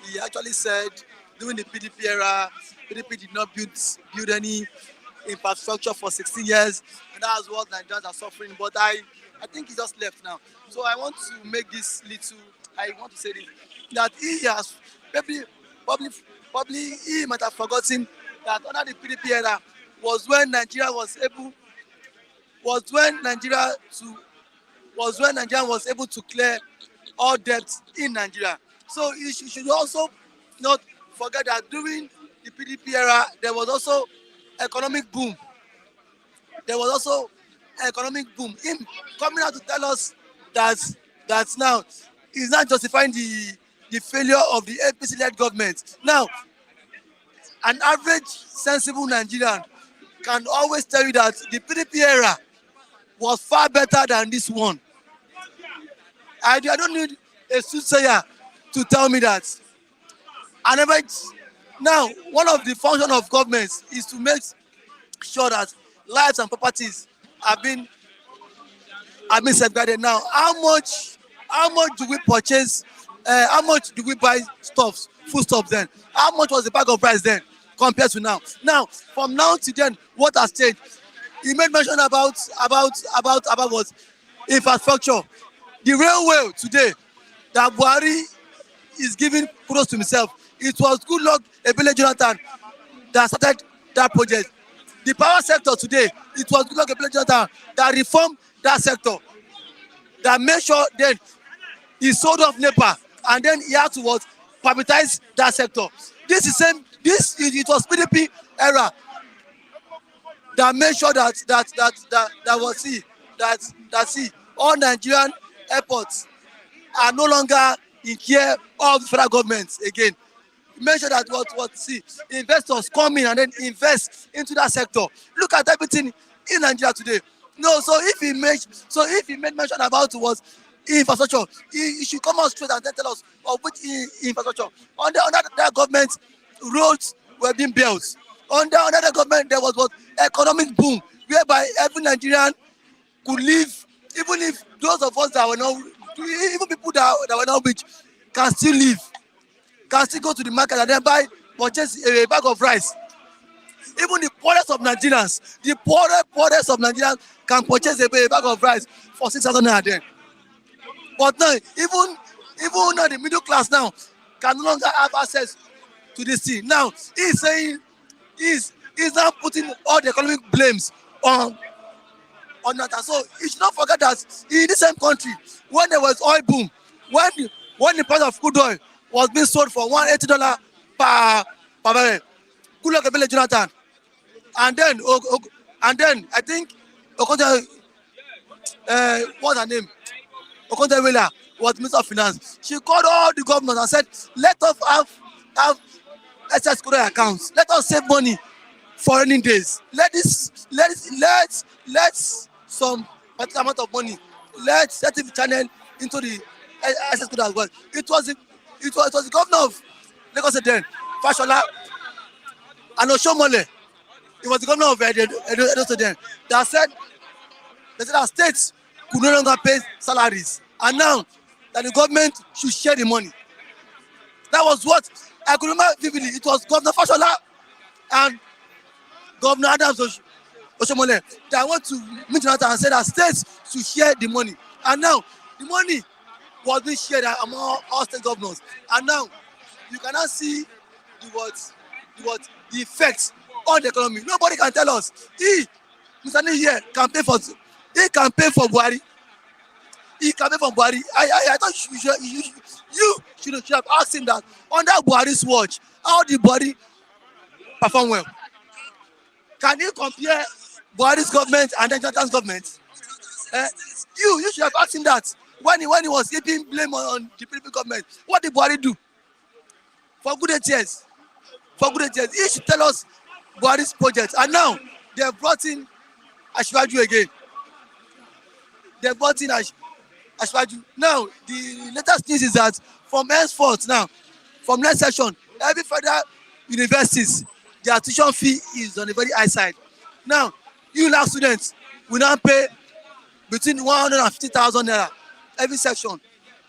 He actually said during the PDP era, PDP did not build any infrastructure for 16 years, and that's what Nigerians are suffering. But I think he just left now. So I want to make this little. I want to say this, that he has probably he might have forgotten that under the PDP era was when Nigeria was able to clear all debts in Nigeria. So you should also not forget that during the PDP era there was also economic boom. Him coming out to tell us that now is not justifying the failure of the APC-led government. Now, an average sensible Nigerian can always tell you that the PDP era was far better than this one. I don't need a soothsayer to tell me that. Now, one of the functions of governments is to make sure that lives and properties have been safeguarded. Now, how much do we purchase? How much do we buy foodstuffs then? How much was the bag of rice then compared to now? Now, from now to then, what has changed? He made mention about what infrastructure. The railway today that Buhari is giving kudos to himself. It was Goodluck Ebele Jonathan that started that project. The power sector today, it was Goodluck Ebele Jonathan that reformed that sector, that made sure then he sold off NEPA, and then he had to privatize that sector. It was PDP era that made sure that all Nigerian airports are no longer in care of the federal government again. Make sure that investors come in and then invest into that sector. Look at everything in Nigeria today. No, so if he made mention about infrastructure, he should come out straight and then tell us of which infrastructure. Under that government, roads were being built. Under the government, there was economic boom. whereby every Nigerian could live, even if those of us that were not, even people that were not rich, can still live, can still go to the market and then purchase a bag of rice. Even the poorest of Nigerians, the poorest of Nigerians can purchase a bag of rice for 6,000 naira then. But now, even now the middle class now can no longer have access to this thing. Now he's saying he's now putting all the economic blames on that. So you should not forget that in the same country, when there was oil boom, when the price of crude oil was being sold for $180 per barrel, good luck Ebele Jonathan, and then I think Okonjo, what's her name? Okonjo Iweala was Minister of Finance. She called all the governors and said, let us have excess crude oil accounts. Let us save money for rainy days. Let some particular amount of money, let it channel into the excess crude oil as well. It was the governor of Lagos State then, Fashola, and Oshomole. It was the governor of Edo State then that said that states could no longer pay salaries, and now that the government should share the money. That was what I could remember vividly. It was Governor Fashola and Governor Adams Oshomole that went to meet Jonathan and said that states should share the money. And now the money was being shared among all state governors. And now you cannot see the effects on the economy. Nobody can tell us. Mr. Ni here can pay for Buhari. He can pay for Buhari. I thought you should have asked him that under Buhari's watch, how did Buhari perform well? Can you compare Buhari's government and then Jonathan's government? You should have asked him that when he was heaping blame on the people government. What did Buhari do? For good 8 years. He should tell us Buhari's project. And now they have brought in Ashwaju again. They have brought in Ashwaju. Now the latest news is that from henceforth now, from next session, every federal universities, their tuition fee is on a very high side. Now, you lab students will now pay between 150,000 naira every section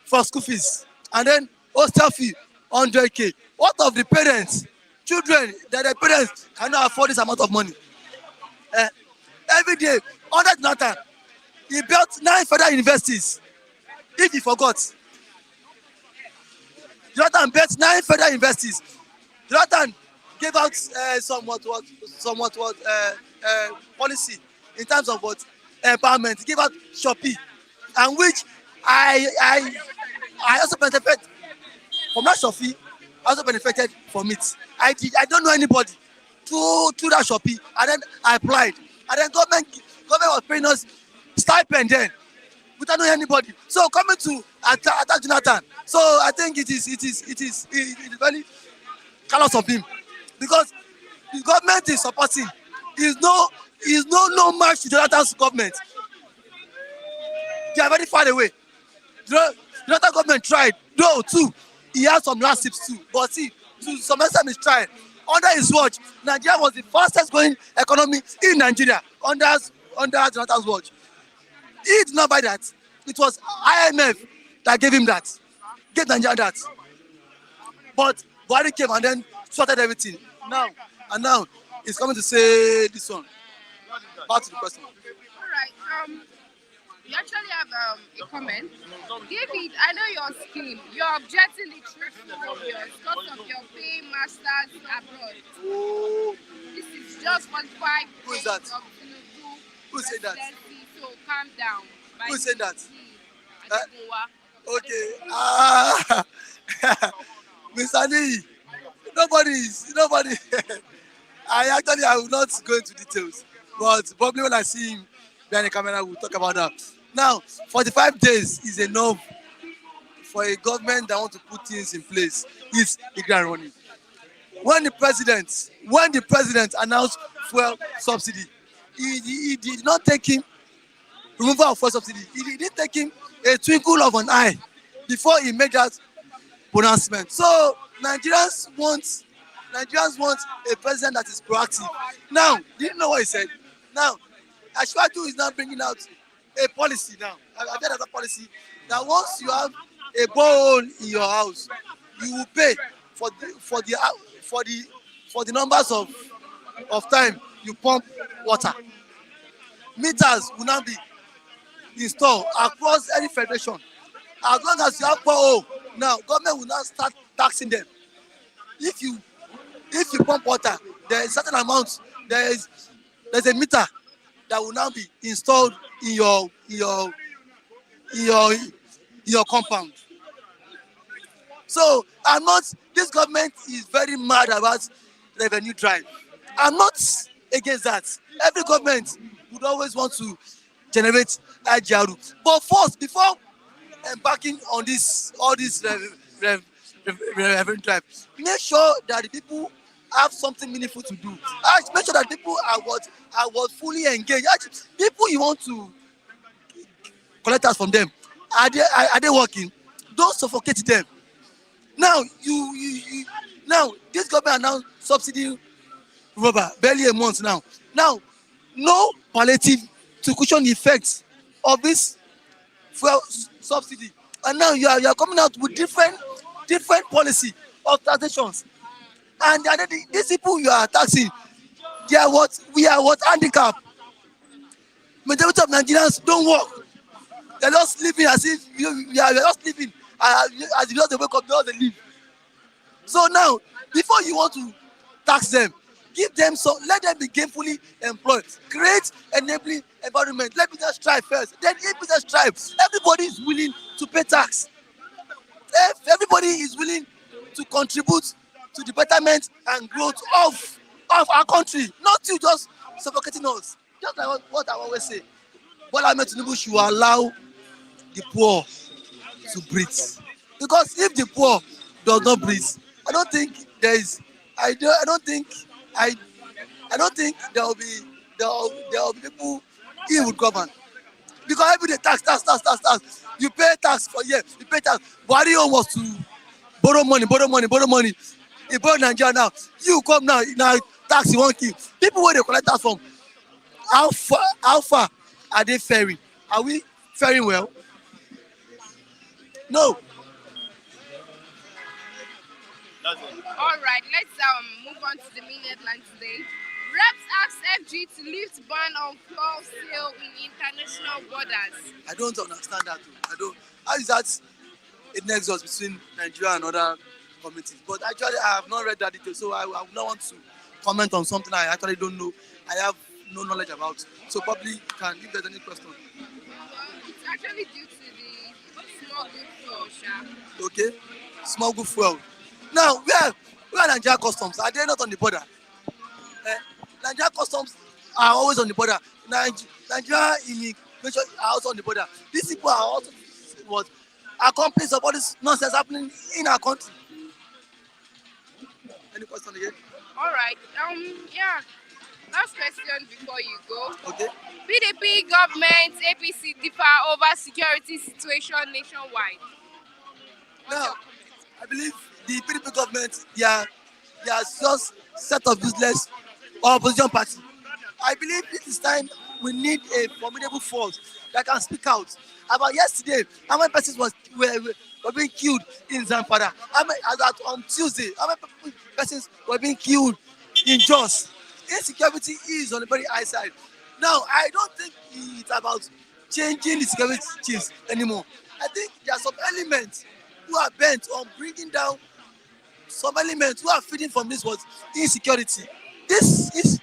for school fees, and then hostel fee 100k. What of the parents, children that their parents cannot afford this amount of money? Every day, under Jonathan, he built 9 federal universities. If he forgot, Jonathan built 9 federal universities. Jonathan gave out somewhat policy in terms of what empowerment. He gave out Shopee, and which I also benefited from that Shopee. I also benefited from it. I don't know anybody through that Shopee, and then I applied, and then government was paying us stipend then without knowing anybody. So coming to attack Jonathan, so I think it is very callous of him, because the government is supporting is no match to Jonathan's government. They are very far away. Jonathan government tried, though too. He has some last tips too, but see, to some extent, he's trying. Under his watch, Nigeria was the fastest growing economy in Nigeria under Jonathan's watch. He did not buy that. It was IMF that gave him that, gave Nigeria that. But Buhari came and then sorted everything. Now he's coming to say this one. Back to the question. All right. We actually have a comment. David, I know your scheme. You're objecting the truth of yours because of your paying masters abroad. Oh. This is just 45 Who is days that? of Tinubu Who said that? presidency, so calm down. Who said that? Okay. Mr. Lee, nobody. I will not go into details, but probably when I see him behind the camera, we'll talk about that. Now, 45 days is enough for a government that wants to put things in place. It's the grand running. When the president announced fuel subsidy, he did not take him removal of fuel subsidy. He didn't take him a twinkle of an eye before he made that pronouncement. So Nigerians want a president that is proactive. Now, did you know what he said? Now, Ashwaju is now bringing out a policy now. I've heard of a policy that once you have a borehole in your house, you will pay for the numbers of time you pump water. Meters will now be installed across any federation. As long as you have borehole, now government will now start taxing them. If you pump water, there is a certain amount. There's a meter that will now be installed in your compound. So this government is very mad about revenue drive. I'm not against that. Every government would always want to generate IGRU. But first, before embarking on all this revenue drive, make sure that the people have something meaningful to do. Make sure that people are fully engaged. People you want to collect us from them, are they working? Don't suffocate them. Now now this government are now subsidy rubber barely a month now. Now no palliative to cushion the effects of this fuel subsidy, and now you are coming out with different policy of taxations, and these people you are taxing, we are handicapped. Majority of Nigerians don't work. They're just living as if we are just living as if they wake up, they leave. So now, before you want to tax them, give them let them be gainfully employed. Create enabling environment. Let business strive first. Then if business strive, everybody is willing to pay tax. If everybody is willing to contribute to the betterment and growth of our country, not you just suffocating us. Just like what I always say, Bola Ahmed Tinubu should allow the poor to breathe. Because if the poor does not breathe, I don't think there will be people he would govern. Because every day tax. You pay tax for years. You pay tax. Buhari was to borrow money. He borrowed Nigeria now. You come now tax you won't keep. People where they collect tax from. How far are they faring? Are we faring well? No. All right, let's move on to the main headline today. Reps ask FG to lift ban on fuel sale in international borders. I don't understand that. How is that a nexus between Nigeria and other communities? But actually, I have not read that detail, so I would not want to comment on something I actually don't know. I have no knowledge about. So probably you can, if there's any question. It's actually due to the small good fuel, Sha. Okay, small good fuel. Now, where are Nigeria customs? Are they not on the border? Nigeria customs are always on the border. Nigeria immigration are also on the border. These people are also accomplices of all this nonsense happening in our country. Any question again? All right. Yeah. Last question before you go. Okay. PDP government, APC differ over security situation nationwide. Now, I believe the PDP government, they are just set of useless opposition party. I believe this time we need a formidable force that can speak out. About yesterday, how many persons were being killed in Zamfara? On Tuesday, how many persons were being killed in Jos? Insecurity is on the very high side. Now, I don't think it's about changing the security chiefs anymore. I think there are some elements who are bent on bringing down some elements who are feeding from this was insecurity. This is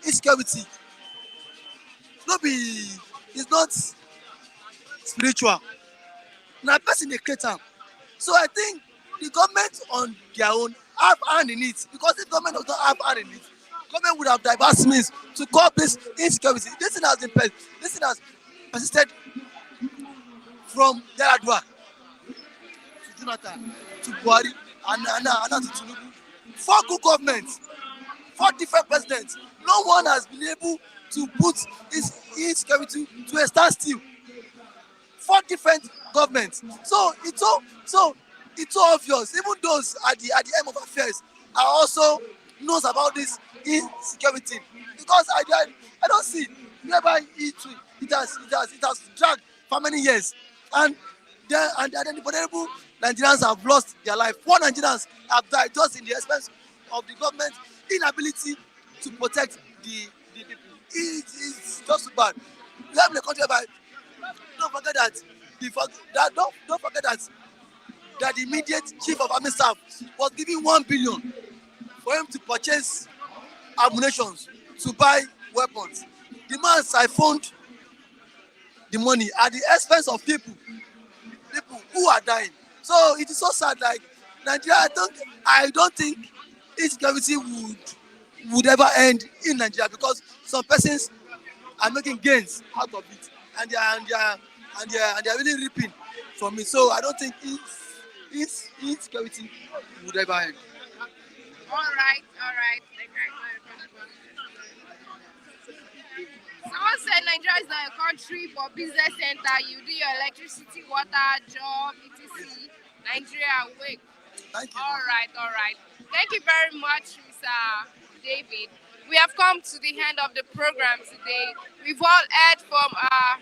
insecurity. It's not spiritual. Now, person they create them. So I think the government on their own have hand in it. Because if government does not have hand in it, government would have diverse means to curb this insecurity. This thing has persisted from Yaradua to Jonathan to Buhari and to Tinubu. 4 good governments, 4 different presidents. No one has been able to put this insecurity to a standstill. 4 different governments. So it's so obvious. Even those at the end of affairs are also knows about this insecurity, because I don't see whereby it has dragged for many years, and then the vulnerable Nigerians have lost their life. Poor Nigerians have died just in the expense of the government inability to protect the people. It's just too bad. We have in a country whereby don't forget that don't forget that the immediate chief of army staff was given 1 billion for him to purchase ammunition to buy weapons. The man siphoned the money at the expense of people who are dying. So it is so sad. Like Nigeria, I don't think insecurity would ever end in Nigeria, because some persons are making gains out of it, and they are really reaping from it. So I don't think insecurity would ever end. All right. Someone said Nigeria is not a country for business center. You do your electricity, water, job, etc. Nigeria, wait. Thank you. All right. Thank you very much, Mr. David. We have come to the end of the program today. We've all heard from our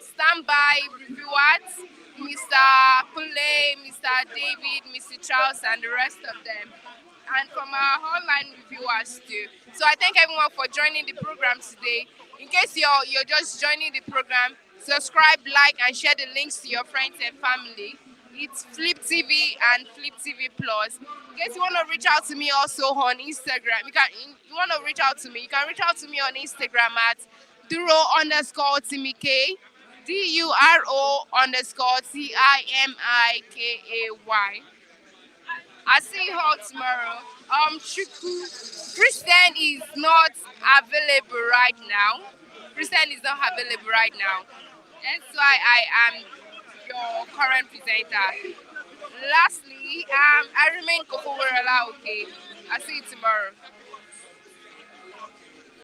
standby reviewers, Mr. Pule, Mr. David, Mr. Charles, and the rest of them, and from our online reviewers too. So I thank everyone for joining the program today. In case you're just joining the program, subscribe, like, and share the links to your friends and family. It's Flip TV and Flip TV Plus. In case you want to reach out to me also on Instagram, you can reach out to me on Instagram at Duro_Timikay, DURO_TIMIKAY. I'll see you all tomorrow. Christian is not available right now. That's why I am your current presenter. Lastly, I remain Kofo Werela. Okay, I'll see you tomorrow.